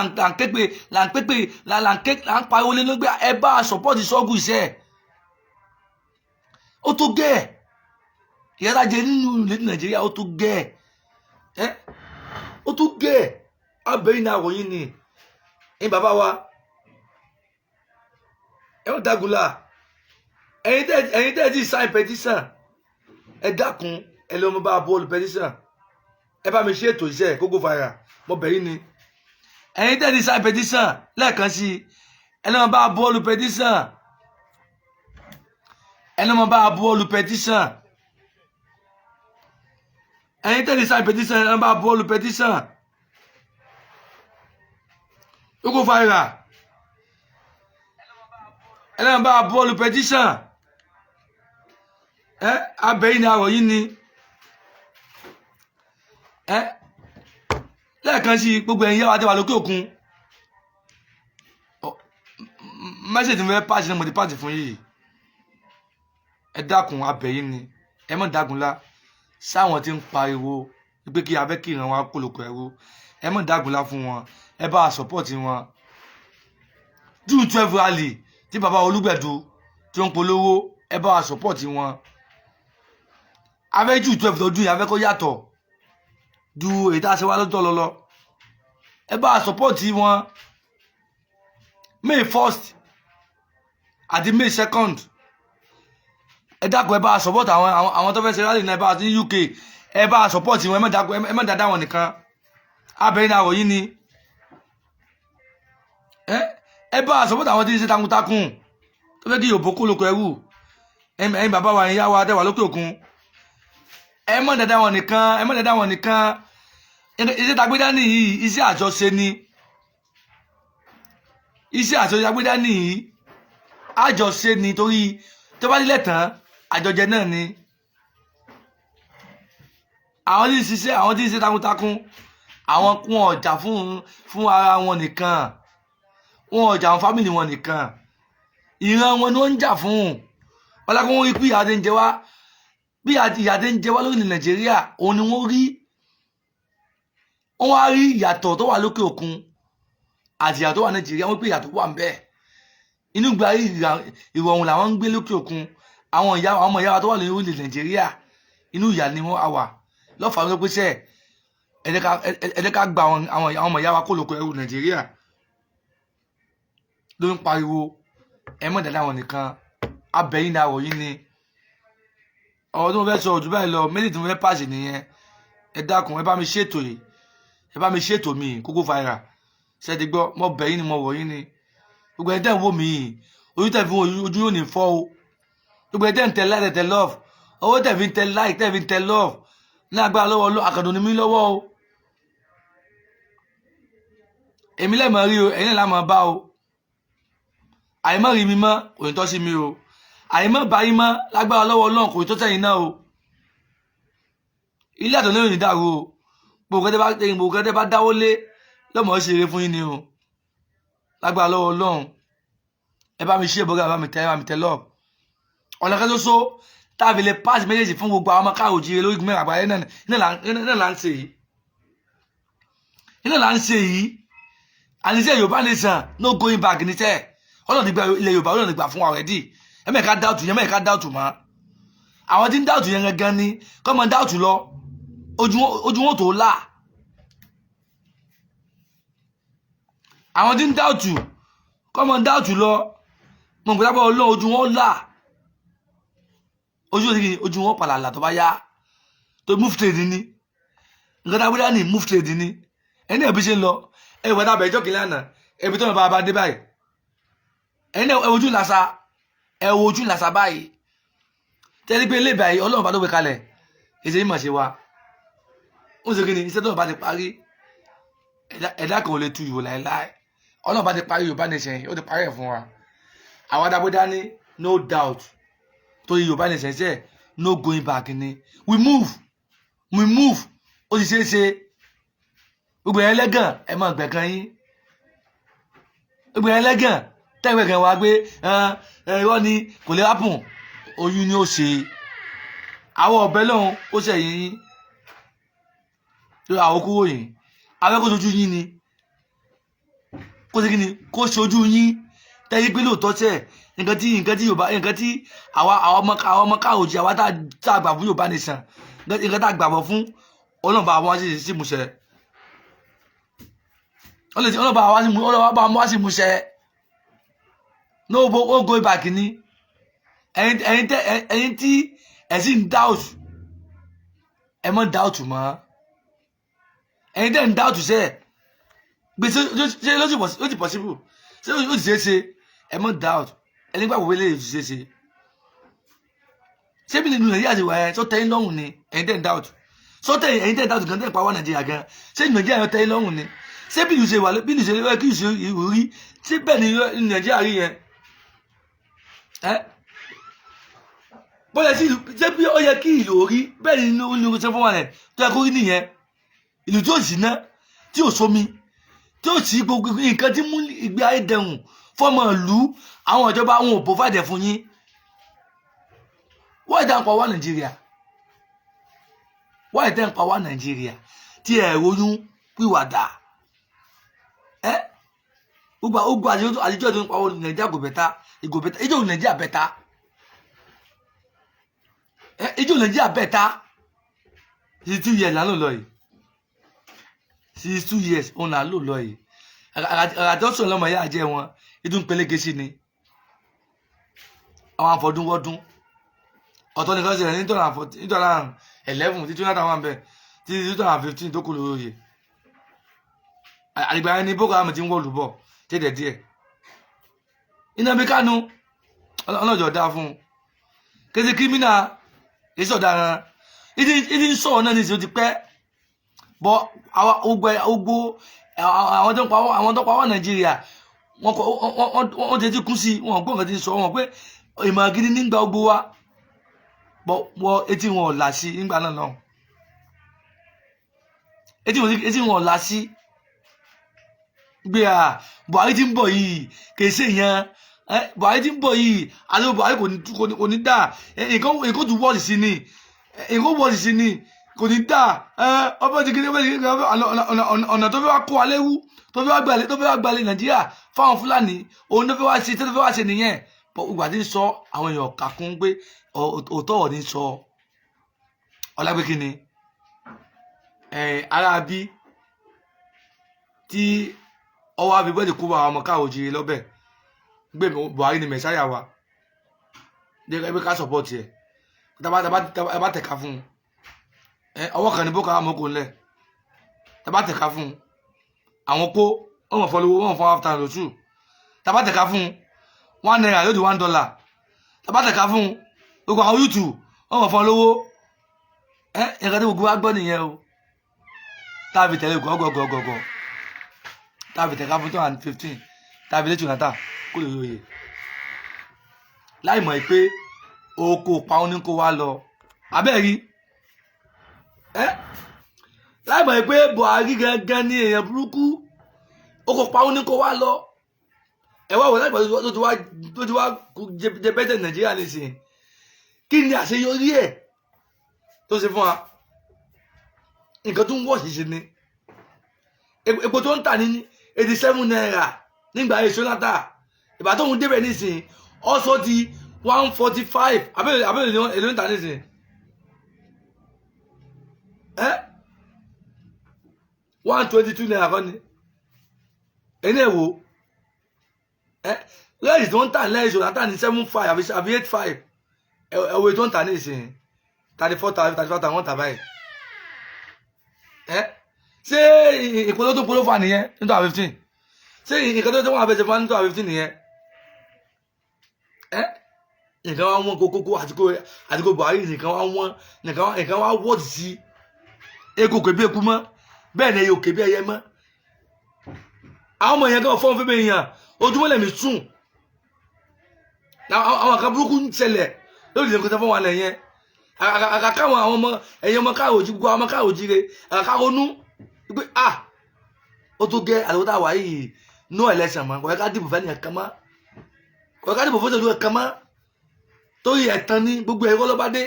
ń pariwo lé lógbé ẹ bá sọpọ́ọ̀tì sóògùn iṣẹ́ ó tó gẹ́ ẹ̀ ìyára jẹ nínú ilẹ̀ Nàìjíríà ó tó gẹ́ ẹ̀ ó tó gẹ́ ẹ̀ abẹ́yìn náà wọ̀nyí ni ẹ̀yin bàbá wa ẹ wọ́n dágun la ẹ̀yin tẹ́ ti sign petition ẹ dákun ẹ lọ mọ bá bọ́ọ̀lù petition ẹ bá mi ṣe ètò iṣẹ́ kókó fàyà mo bẹ̀ yín ni ẹ̀yin tẹ́ ti sign petition lẹ́ẹ̀kan sí ẹ lọ mọ bá bọ́ọ̀lù petition ẹ lọ mọ bá bọ́ọ̀lù petition ẹ̀yin tẹ́ ti sign petition ẹ lọ mọ bá bọ́ọ̀lù petition kókó fàyà ẹ lọ mọ bá bọ́ọ̀lù petition abẹ́yìn ni àwọ̀ yìí ni lẹ́ẹ̀kan sí gbogbo ẹ̀yin yáwá tẹ́wà lókè òkun mẹ́sẹ̀jì fẹ́ pàṣẹ náà mo ti pàṣẹ fún yìí ẹ dákun abẹ́yìn ni ẹ mọ̀ dákun lá sáwọn tí ń pariwo pé kí abẹ́ kí ìran wa kó lóko ẹrú ẹ mọ̀ dágunlá fún wọn ẹ bá a support wọn. June 12 rally tí bàbá Olúgbẹ̀dù tí ó ń polówó ẹ bá a support wọn. Abẹ́ June 12 lọ́dún yìí abẹ́ kó yàtọ̀ ju èyí tá a ṣe wá lọ́tọ̀ lọ́lọ́ ẹ bá a support wọn. May 1st àti May 2nd ẹ dákun ẹ bá a support àwọn tó fẹ́ ṣe rally náà ẹ bá a ní UK ẹ bá a support wọn ẹ má dáadáa wọn nìkan abẹ́rẹ́ náà wọ̀nyí ni ẹ bá a support àwọn tí ń ṣe takuntakun tó fẹ́ kí Yorùbá kó lóko ẹrú ẹ̀yin bàbá wa ẹ̀yin yá wa tẹ́wà lókè òkun ẹ má dáadáa wọn nìkan iṣẹ́ tagbédá nìyí iṣẹ́ àjọṣe ni iṣẹ́ àjọṣe tagbédá nìyí àjọṣe ni torí tó bá nílẹ̀ tán àjọjẹ náà ni àwọn tí ń ṣiṣẹ́ àwọn tí ń ṣe takuntakun àwọn wọn ọjà fún ara wọn nìkan wọn ọjà àwọn fámìlì wọn nìkan ìran wọn ni wọ́n ń jà fún ọlákùn wọn rí pé ìyà tí ń jẹ wá bí ìyà tí ń jẹ wá lórí Nàìjíríà òun ni wọ́n rí wọ́n wá rí ìyàtọ̀ tó wà lókè òkun àti ìyàtọ̀ tó wà Nàìjíríà wọ́n pé ìyàtọ̀ wà ń bẹ inú gba ìrọ̀rùn làwọn ń gbé lókè òkun àwọn ọmọ ìyá wa tó wà lórí orílẹ̀ Nàìjíríà inú ìyà ni wọ́n wà lọ́fà ló pèsè ẹ̀ẹ́dẹ́ ká gba àwọn ọmọ ìyá wa kó lóko ẹrú Nàìjíríà ló ń pariwo ẹ mọ̀ dáadáa wọn nìkan abẹ́yìn náà wọ̀nyí ni ọ̀rọ̀ tó mo fẹ́ sọ ojú báyìí lọ méjì tó mo fẹ́ pàṣẹ nìyẹn ẹ dákun ẹ bá mi ṣètò yìí ẹ bá mi ṣètò mi Koko Viral ṣẹ́ẹ́dì gbọ́ mo bẹ̀yìn ni mo wọ̀nyí ni gbogbo ẹ̀ tẹ́ ń wò mí ojú tẹ̀ fi ojú yóò ní fọ́ o gbogbo ẹ̀ tẹ́ ń tẹ like tẹ love owó tẹ̀ fi ń tẹ like tẹ̀ fi ń tẹ love ní agbára lọ́wọ́ àkàndùn ni mí lọ́wọ́ o èmi lẹ́mọ̀ rí o ẹ̀yin náà lámọ̀ bá o àìmọ́ rí mi mọ́ kò ní tọ́ sí mi o àìmọ́ bá yín mọ́ lágbára lọ́wọ́ Ọlọ́run kò ní tọ́ sẹ́yìn náà o ilé àtọ̀ lóyún ní dàrú o gbogbo kẹ́tẹ́ bá dáwó lé lọ́mọ ṣe eré fún yín ni o lágbára lọ́wọ́ Ọlọ́run ẹ bá mi ṣe ìbọ̀gá ẹ bá mi tẹ lọ́ọ̀ ọ̀nà kan ṣoṣo táàbí lè pass méjèèjì fún gbogbo àwọn ọmọ káàrò jíire lórí mẹ́rin àgbáyé náà là ń ṣe yìí àníṣe Yorùbá nation no going back níṣẹ́ Ọlọ́run gba ilẹ̀ Yorùbá Ọlọ́run gbà fún wa already ẹ̀mẹ́ẹ̀ká dáùtù mọ́ àwọn tí ń dáùtù yẹn gangan ni kọ́ mọ dáùtù lọ ojú wọn tó là àwọn tí ń dáùtù kọ́ mọ dáùtù lọ mọ̀ nǹkan lábọ́ Ọlọ́run ojú wọn là ojú wọn pàlàlà tó bá yá tó move trade ni nǹkan tá a wíwá ní move trade ni ẹni ẹbí ṣe ń lọ ẹ wọ́n dábàá ìjọ́ kìlẹ̀ àná ẹbí tó ń bá dé báyìí ẹni ẹ wojú làṣà báyìí tẹ́lẹ̀ pé ilé ìbàyí Ọlọ́run bá ló gbé kalẹ̀ èsì yìí mà ṣe wa ó ṣe kí ni iṣẹ́ tó bá ti parí ẹ̀dá kan ò lè tu ìwò láéláé Ọlọ́run bá ti parí Yorùbá nation ó ti parí ẹ̀ fún wa àwọn adágbédá ní no doubt torí Yorùbá nation ṣe no going back ni we move ó ti ṣeé ṣe gbogbo yẹn lẹ́gàn ẹ máa gbẹ̀kan yín gbogbo yẹn lẹ́gàn tẹ́gbẹ̀ kan wá gbé irọ́ ni kò lè hápùn oyún ni ó ṣe àwọn ọ̀bẹ lọ́hùn ó ṣẹ̀yìn yín lórí àwọn kúrò yìí abẹ́ kó sojú yín ni kó ṣe kí ni kó ṣojú yín tẹ́yí pé lóòótọ́ tẹ̀ nǹkan tí Yorùbá nǹkan tí àwọn ọmọ káàròjì àwa tá a gbà fún Yorùbá nation nǹkan tá a gbàgbọ́ fún Ọlọ́run bá wa sí ìmúṣẹ Ọlọ́run bá wa sí ìmúṣẹ no go back ni ẹ̀yin tí ẹ sì ń doubt ẹ mọ́ doubt mọ́ ẹ̀yin tẹ́ ń doubt ṣe gbé ṣe ló ti possible ṣe ó ti ṣe ẹ mọ́ doubt ẹni gbàgbọ́ wọlé ti ṣe ṣé bí nínú Nàìjíríà ti wà ẹ tó tẹ́yìn lọ́rùn ni ẹ̀yin tẹ́ ń doubt so ẹ̀yin tẹ́ ń doubt gan tẹ́ ń pa wá Nàìjíríà gan ṣé Nàìjíríà yẹn tẹ́yìn lọ́rùn ni ṣé bí ìlú ṣe wà bí ìlú ṣe wà kí ìṣe ìrírí ṣé bẹ́ẹ̀ ni Nàìjíríà rí yẹn bóyá sí ṣé bí ó yẹ kí ìlú orí bẹ́ẹ̀ ni inú ṣe fún wa rẹ̀ tó yẹ kó rí nìyẹn ìlú tí ò sí ná tí ò sómi tí ò sí gbogbo nǹkan tí mú ìgbé ayé dẹrùn fọmọ ìlú àwọn ìjọba àwọn ò pòfàdé fún yín wọ́n ìdá nǹkan wà Nàìjíríà why ten pa wa Nigeria tí ẹ ronú pìwàdà gbogbo àjíjọ́ tó ń pa wa Nigeria go better ìjọ Nigeria better ìjọ Nigeria better 62 years la lò lọ yìí 62 years on la lò lọ yìí àjọsọ lọmọ yà jẹ wọn ìdún peléke sí ni àwọn àfọdún wọdún ọ̀tọ̀ nìkan ṣẹlẹ̀ ní 2011 tí 2001 bẹ tí 2015 tó kù lóye àgbà ẹni Boko Haram ti ń wọlú bọ tẹdẹ díẹ̀ iná bí Kánú ọlọ́jọ́ dá fún kéde kírímínà èso ọ̀daràn ìdí ń sọ̀rọ̀ náà ní ìṣó ti pẹ́ bọ́ ogbó àwọn tó ń pa wọ́n Nàìjíríà wọ́n ti kú sí wọn gbọ́n kan ti sọ wọn pé ìmọ̀ gidi nígbà ogbó wa bọ́ etí wọn ò là sí nígbà náà náà etí wọn ò là sí gbé Buhari ti ń bọ̀ yìí kìí ṣe yẹn Buhari ti ń bọ̀ yìí àti Buhari kò ní dà nǹkan tó wọ́ọ̀sì sí ni nǹkan wọ́ọ̀sì sí ni kò ní dà ọba ti kéde ọ̀nà tó fẹ́ wá kó aléwu tó fẹ́ wá gbalẹ̀ Nàìjíríà fáwọn Fúlàní òun tó fẹ́ wá ṣe tó fẹ́ wá ṣe nìyẹn ìgbà tí ń sọ àwọn èèyàn kàkún pé òótọ́ ọ̀ ní sọ ọlágbé kí ni ara bí tí ọwọ́ abibọ́dì kú bá àwọn ọmọ káà òjìrì lọ́bẹ̀ gbé Buhari ni mẹ̀sáyà wa ẹgbẹ́ ká sọ̀pọ̀tì ẹ̀ tàbá tẹ̀ka fún un ọwọ́ kan ní Boko Haram kò ńlẹ̀ tàbá tẹ̀ka fún un àwọn pó wọ́n mọ̀ fọlọ́wọ́ wọ́n fọ́ after lóṣù tàbá tẹ̀ka fún un $1 yóò di $1 tàbá tẹ̀ka fún un gbogbo àwọn YouTube wọ́n mọ̀ fọlọ́wọ́ ẹ̀ka tí gbogbo wa gbọ́ nìyẹn o tàbí tẹ̀lé gọ́gọ́gọ́gọ́ tàbí tẹ̀ka fún 2015 tàbí lẹ́tù nàta kó lè yòye láì mọ̀ pé oko pàún ní kó wá lọ abẹ́rí láì mọ̀ pé Buhari gangan ní èèyàn burúkú oko pàún ní kó wá lọ ẹ̀wọ́ àwọn láìpẹ́ tó ti wá jẹ bẹ́tẹ̀ Nàìjíríà nísìnyí kí ni àṣeyọrí ẹ̀ tó ṣe fún wa nǹkan tó ń wọ̀ sí ni epo tó ń tà ní 87 naira nígbà èso náà ìgbà tó ń débẹ̀ nísìnyí ọ̀sọ̀ di 145 abẹ́rẹ́ èlò níta nísìnyí 122 naira kọ́ ni ẹni ẹ̀wò lẹ́yìn tó ń tà lẹ́yìn èso náà ní 75 àbí 85 ẹ̀wò tó ń tà nísìnyí 34 wọ́n tà báyìí ṣé ìpolówó tó polówó fà nìyẹn ní 2015 ṣé nǹkan tó wọ́n abẹ́sẹ̀ fún ní 2015 nìyẹn nǹkan wá wọ́n kókó àtìkò Buhari nǹkan wá wọ́n nǹkan wá wọ́ọ̀dì sí ego kò bí eku mọ́ bẹ́ẹ̀ ni yóò kébí ẹyẹ mọ́ àwọn ọmọ yẹn kan fọ́n fún mi yàn ojúmọ́ lẹ̀mí sùn àwọn kan burúkú ń ṣẹlẹ̀ lórí ìdílé kọta fún wa lẹ́yìn àkàkáwọn àwọn ọmọ ẹ̀yìn ọmọ káàròjì gbogbo àwọn ọmọ káàròjì rẹ̀ àkàkáronú pé ó tó gẹ́ àlọ́tà wà yìí no election mọ́ kò yẹ ká dìbò fẹ́ ní ẹ̀kan mọ́ kò yẹ ká dìbò fọ́jọ́ ẹ̀kan mọ́ torí ẹ̀tàn ní gbogbo ẹ̀rọ ló bá dé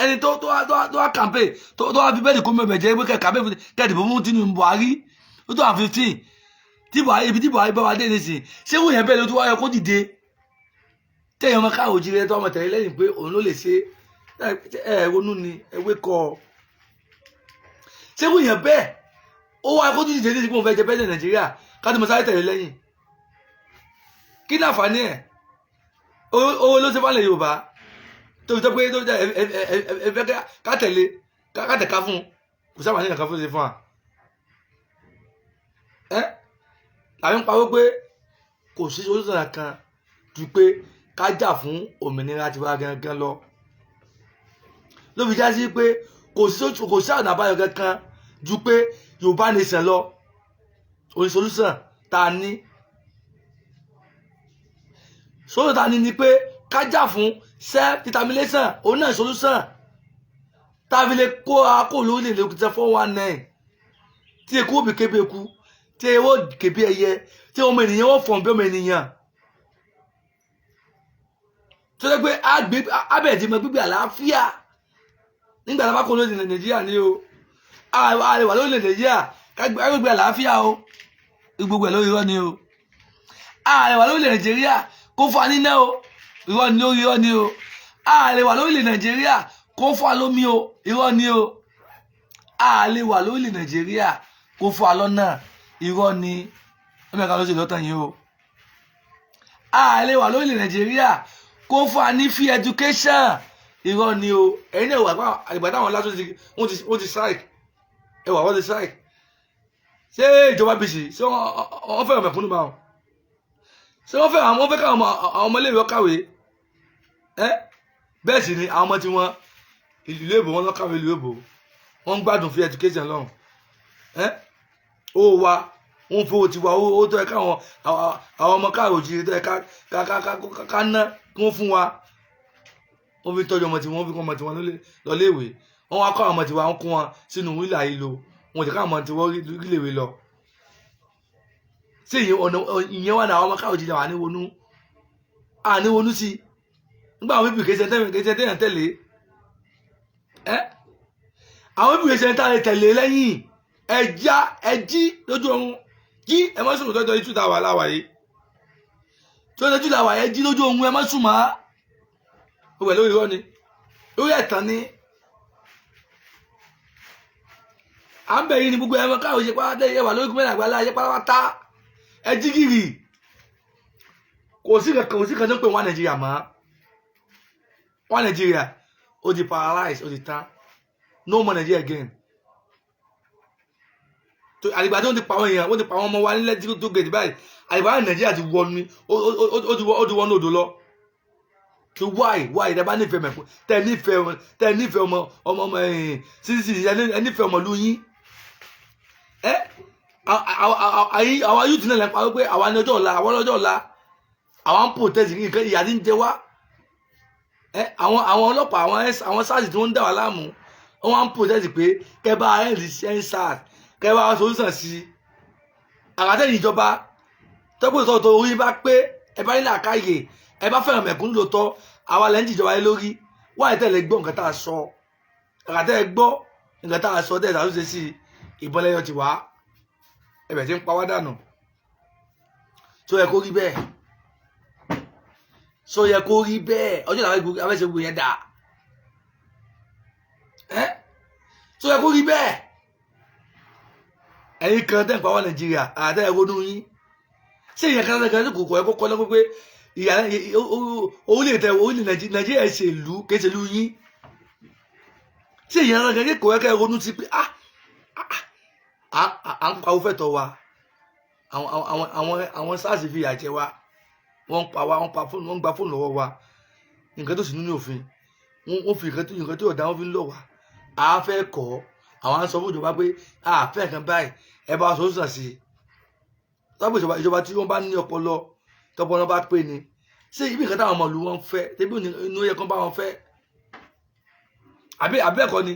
ẹni tó wá kàmpé tó wá fi bẹ́ẹ̀dì kó mẹ́bẹ̀ jẹ́ pé kàmpé kẹ́ẹ̀dìbò fún Tinubu Buhari ó tó 15 tí Buhari ibi tí Buhari bá wa dé nísìnyí ṣé wọ́n yẹn bẹ́ẹ̀ ló tó wáyọ kó dìde tẹ́yìn ọmọ káà òjì rẹ tó ọmọ tẹ̀lé lẹ́yìn pé òun ló lè ṣe ronú ni ẹwé kọ́ ṣé wọ́n yẹn bẹ́ẹ̀ ó wáyọ kó dìde ní ìsìnkú òun fẹ́ jẹ bẹ́ẹ̀ Nàìjíríà ká tó mọ sáré tẹ̀lé lẹ́yìn kí ní àǹfààní ẹ̀ owó ló ṣe fálẹ̀ Yorùbá tó fi tọ́ pé tó ẹ̀fẹ́ ká tẹ̀lé ká tẹ̀ka fún kò sábà ní nǹkan fún ṣe fún wa làwọn ń pawó pé kò sí solution kan ju pé ká jà fún òmìnira tiwa gangan lọ ló fi já sí pé kò sí ọ̀nà àbáyọ kankan ju pé Yorùbá nation lọ òní solution tá a ní solution tá a ní ni pé ká jà fún self determination òun náà solution tá a fi lè kó akó lórí ilé òkúta 419 tí eku ó bì kébé eku tí ewó kébé ẹyẹ tí ọmọ ènìyàn wọ́n fọ̀n bí ọmọ ènìyàn tó lẹ́ pé abẹ́ẹ̀dì mọ gbígbé àlàáfíà nígbà tá bá kó lóde Nàìjíríà ni o a lè wà lóde Nàìjíríà kágbègbè àlàáfíà o gbogbo ẹ̀ lórí irọ́ ni o a lè wà lóde Nàìjíríà kó fún wa níná o irọ́ ni lórí irọ́ ni o a lè wà lóde Nàìjíríà kó fún wa lómi o irọ́ ni o a lè wà lóde Nàìjíríà kó fún wa lọ́nà irọ́ ni ọmọ ẹ̀ka ló ṣe lọ́tàn yìí o a lè wà lóde Nàìjíríà kó fún wa ní free education irọ́ ni o ẹ̀yin náà wà pé àgbà táwọn lásán wọ́n ti strike ẹwà wọ́n ti strike ṣé ìjọba bìsì ṣé wọ́n fẹ́ràn mẹ̀kúnnù bá wọn ṣé wọ́n fẹ́ káwọn ọmọléèwé kàwé bẹ́ẹ̀ sì ni àwọn ọmọ tí wọ́n ìlú èbò wọn lọ́kàwé ìlú èbò wọ́n ń gbádùn free education lọ́hùn ó wa wọ́n fowó tiwa ó tó ẹ káwọn àwọn ọmọ káàrò òjìrì tó ẹ ká ná kí wọ́n fún wa wọ́n fi tọ́jú ọmọ tí wọ́n fi kọ́ ọmọ tí wọ́n lọ léèwé wọ́n wá kọ́ ọmọ tí wọ́n kún wọn sínú wíìlà yìí lò wọ́n ti ká ọmọ tí wọ́n rí léèwé lọ sí ìyẹn wà ní àwọn ọmọ káàrò òjìrì àníwonú sí nígbà àwọn bíbí kẹsẹ̀ tẹ̀yàn tẹ̀lé àwọn bíbí kẹsẹ̀ tẹ̀lé lẹ́yìn ẹjí lójú ọ̀run jí ẹ má sùn tọ́jọ́ ìtúta wà láwàyé tọ́jọ́ ìtúta wà ẹjí lójú ọ̀run ẹ má sùn má ó wẹ̀ lórí irọ́ ni lórí ẹ̀tàn ni à ń bẹ̀ yìí ni gbogbo ẹ̀rọ káwọn ṣe pátá ẹ̀yẹ wà lórí gómìnà àgbàlá ayé pátápátá ẹjí gírì kò sí kan tó ń pè wọ́n Nàìjíríà mọ́ wọ́n Nàìjíríà ó di paralyze ó di tán no more Nigeria again àdìgbà tó ń ti pa àwọn èèyàn wọ́n ti pa àwọn ọmọ wa nílẹ̀ tó gèdè báyìí àdìgbà Nàìjíríà ti wọ ní ó ti wọ́n ní odò lọ tó wáì tẹ bá nífẹ̀ẹ́ mẹ̀kún tẹ nífẹ̀ẹ́ ọmọ sísì ẹ nífẹ̀ẹ́ ọmọ ìlú yín àwọn yóò tún náà lẹ́pa wípé àwa ní ọjọ́ ọ̀la àwọn ọlọ́jọ́ ọ̀la àwọn ń protest nǹkan ìyà tí ń jẹ wá àwọn ọlọ́pàá àwọn SARS tí wọ́n ń dà wá láàmú wọ́n ń protest pé kẹ́ bá ẹ̀rí SARS kẹ́ bá solution sí àràtẹ́yìn ìjọba tọ́pọ̀ ìtọ́tọ̀ orí bá pé ẹ bá nílẹ̀ àkáyè ẹ bá fẹ́ràn mẹ̀kúnnù lóòótọ́ àwa lẹ́yìn ìjọba yẹn lórí wáyé tẹ̀lé gbọ́ nǹkan tá a sọ àràtẹ́ gbọ́ nǹkan tá a sọ tẹ̀ ṣàtúnṣe sí ìbọn lẹ́yọ ti wá ẹ̀bẹ̀ tí ń pa wá dànù tó yẹ kó rí bẹ́ẹ̀ so yẹ kó rí bẹ́ẹ̀ ọjọ́ làwọn abẹ́sẹ̀ gbogbo yẹn dà so yẹ kó rí bẹ́ẹ̀ ẹ̀yin kan tẹ́ ń pa wá Nàìjíríà àtẹ́ ẹ̀ ronú yín ṣé ìyẹn kan tẹ́ ń kọ̀ ẹ̀kọ́ kọ́ lọ́pọ̀ pé orílẹ̀-èdè Nàìjíríà ṣe ìlú kéṣe ìlú yín ṣé ìyẹn kan kọ̀ ẹ̀kọ́ ronú sí pé à ń pa owó fẹ́tọ̀ wa àwọn SARS fi ìyà jẹ wa wọ́n pa wá wọ́n gba fóònù lọ́wọ́ wa nǹkan tó sì nínú òfin wọ́n fi nǹkan tó ọ̀dà wọn fi ń lọ̀ wá a fẹ́ kọ́ àwọn sọ fún ìjọba pé a fẹ́ nǹkan báyìí ẹ bá sọ sàn sí i tọ́pọ̀ ìjọba tí wọ́n bá ní ọpọlọ tọ́pọ̀ wọn bá pè ní ṣé ibi nǹkan táwọn ọmọ ìlú wọn fẹ́ tẹ́bí inú yẹ kán bá wọn fẹ́ àbẹ́ẹ̀kọ́ ni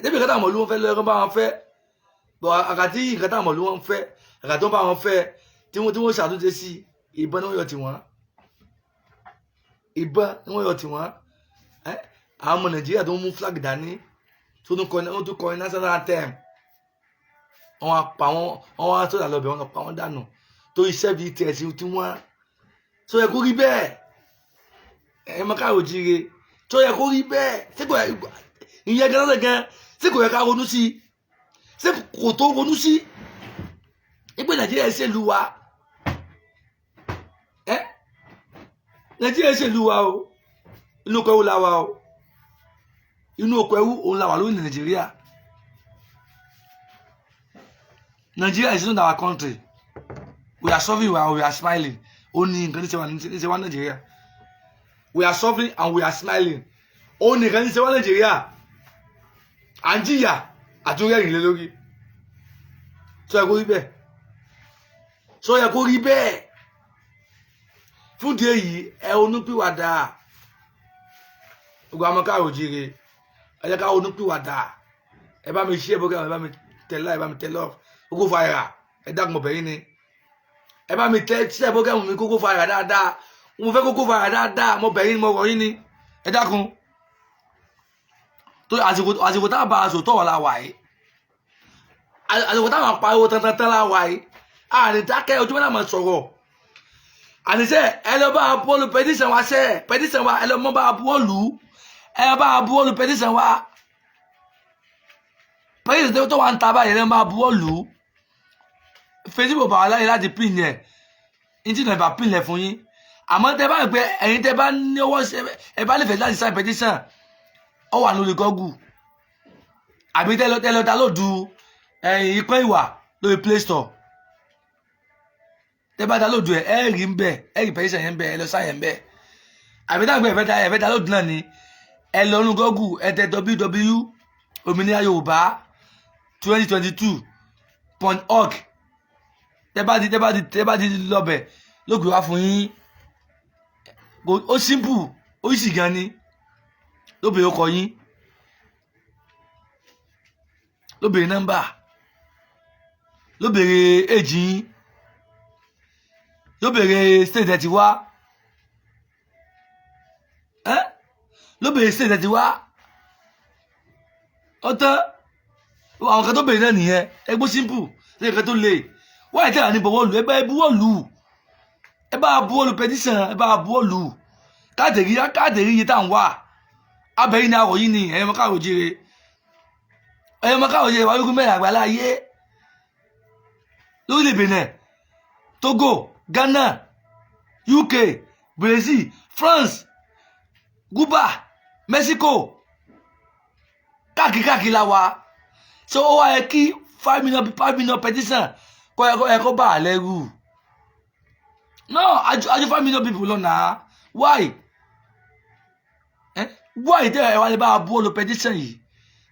tẹ́bí nǹkan táwọn ọmọ ìlú wọn fẹ́ lọ́yẹ kán bá wọn fẹ́ bọ̀ àkàtí nǹkan táwọn ọmọ ìlú wọn fẹ́ àkàtí wọn bá wọn fẹ́ tí wọ́n ṣàtúnṣe sí ìbọn ni wọ́n yọ tiwọn ìbọn ni wọ́n yọ tiwọn àwọn ọmọ Nàìjíríà tó ń mú flag dání tó tún kọrin national anthem wọ́n pa wọ́n wá sọ̀rọ̀ lọ́bẹ̀ wọ́n pa wọ́n dànù tó iṣẹ́ bíi tẹ̀sí tí wọ́n tó yẹ kó rí bẹ́ẹ̀ ẹ̀ mọ́ káàrò jíire tó yẹ kó rí bẹ́ẹ̀ ṣé kò yẹ ìyẹn gan ṣé kò yẹ ká ronú sí ṣé kò tó ronú sí ìpè Nàìjíríà ṣèlú wa Nàìjíríà ṣèlú wa o inú ọkọ̀ ewu la wa o inú ọkọ̀ ewu òun la wà lórí Nàìjíríà. Nigeria is not our country. We are suffering and we are smiling. Only in Nigeria. We are suffering and we are smiling. Only in Nigeria. Anjiya àtúnyẹ ìrìnlẹ̀ lórí. Sọ yẹ kó rí bẹ́ẹ̀. Sọ yẹ kó rí bẹ́ẹ̀. Fún díẹ̀ yìí ẹ onúpìwàdà. Gbogbo àwọn káàrò jíire. Ẹ jẹ́ ká onúpìwàdà. Ẹ bá mi share program, ẹ bá mi tẹ̀ like, ẹ bá mi tẹ̀ love. Kókó fàyà ẹ dákun ọbẹ̀ yín ni ẹ bá mi tẹ ṣíṣẹ́ bọ́gẹ́mù mi kókó fàyà dáadáa mo fẹ́ kókó fàyà dáadáa mo bẹ̀ yín ni mo rọ̀ yín ni ẹ dákun tó àsìkò tá a bá aṣọ tọ̀wọ̀ la wà yìí àsìkò táwọn apariwo tantan la wà yìí àní dákẹ́ ojú mẹ́ta máa sọ̀rọ̀ àníṣe ẹ lọ bá bọ́ọ̀lù pẹtíṣàn wa ṣe pẹtíṣàn wa ẹ lọ mọ́ bá bọ́ọ̀lù ẹ bá bọ́ọ̀lù pẹtíṣàn wa pẹtíṣàn tó wà ń ta báyìí ẹ lọ bá bọ́ọ̀lù Facebook bá wà láyé láti pin yẹn internet bá pin lẹ̀ fún yín àmọ́ tẹ bá ń pẹ́ ẹ̀yin tẹ bá ní ọwọ́ ẹ bá lè fẹ́ láti sign petition ọ wà lórí Google àbí tẹ́lọ ta ló du ìpín ìwà lórí Play Store tẹ bá ta ló du ẹ rí ń bẹ ẹ rí petition yẹn ń bẹ ẹ lọ sign yẹn ń bẹ àbí tá à ń pẹ́ ẹ̀fẹ́ ta ló dùn náà ni ẹ lọ lórí Google ẹ tẹ www.ominirayoruba2022.org tẹ bá ti lọ bẹ̀ ló gbé wá fún yín ó simple ó sì gan ni ló bèrè ọkọ yín ló bèrè nọ́mbà ló bèrè èjì yín ló bèrè state ẹ ti wá ló bèrè state ẹ ti wá ọtán àwọn kan tó bèrè náà nìyẹn ẹgbó simple lẹ́yìn kan tó le wáyé tẹ́lá ní bọ̀wọ́lù ẹ bá ẹ buwọ́lù ẹ bá buwọ́lù petition ẹ bá buwọ́lù káàdì iye tá à ń wà abẹ́yìn ní àwọ̀ yìí ni ẹ̀yọ́ mọ́ká òjìire wà lógún mẹ́rin àgbàlá ayé lórílẹ̀ Benin Togo Ghana UK Brazil France Cuba Mexico káàkiri la wà so ó wá yẹ kí 5 million petition kọ́ bá a lẹ́rù no àjọ 5 million people lọ́nà why tẹ́ ẹ wá lè bá a bú olú petition yìí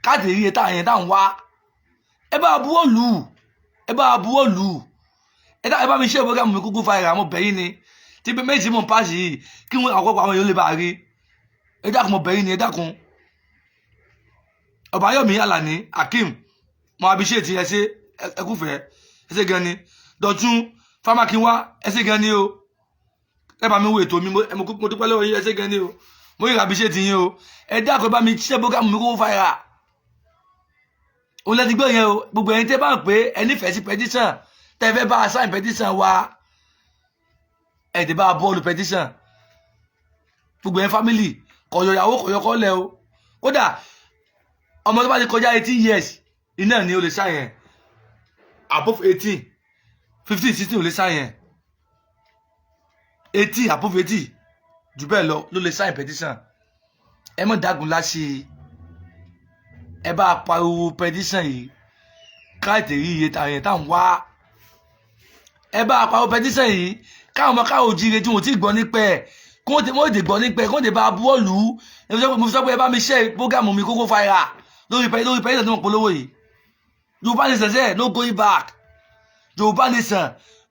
káàdì rí ẹta àyẹ̀dá ń wá ẹ bá a bú òlù ẹ bá mi ṣe ìwé mi kúkú fa ìrà mo bẹ̀yìn ni tí bí méjì mọ̀ páàsì yìí kí wọ́n àkọ́kọ́ àwọn èèyàn lè bá a rí ẹ dákun mo bẹ̀yìn ni ẹ dákun Ọbáyọ̀mí Àlàní Akeem mo abiṣẹ́ ti ẹsẹ̀ ẹkúfẹ́ ẹsẹ̀ gan ni Dọ̀tun Fámákinwá ẹsẹ̀ gan ni o ẹ bá mi wo ètò mi mo dúpẹ́ lọ́wọ́ yín ẹsẹ̀ gan ni o mo yíra abiṣẹ́ ti yín o ẹ dákun bá mi ṣiṣẹ́ bógámù mi kó fa ìrà òun lẹ́ti gbé yẹn o gbogbo ẹ̀yin tẹ́ bá ń pé ẹ nífẹ̀ẹ́ sí petition tẹ́ fẹ́ bá a sign petition wa ẹ̀ tẹ́ bá a bọ́ọ̀lù petition gbogbo ẹ̀yin family kọ̀yọ̀ ìyàwó kọ̀yọ̀ kọ́lẹ̀ o kódà ọmọ tó bá ti kọjá 18 years iná ni o lè sign yẹn above 18 15 16 o lè sign yẹn 18 above 80 jù bẹ́ẹ̀ lọ ló lè sign petition ẹ mọ̀ dágun láṣẹ ẹ bá pariwo petition yìí káàtì rí iye tààyè táwọn wá ẹ bá pariwo petition yìí káwọn ọmọ káwọn òjìire tí wọn ti gbọ́ nípa ẹ̀ kó wọ́n ti gbọ́ nípa ẹ̀ kó wọ́n ti bá bọ́ọ̀lù mo fi sọ pé ẹ bá mi ṣe bógámù mi kókó fàyà lórí petition tí wọ́n polówó yìí Yorùbá nation sẹ́ no going back Yorùbá nation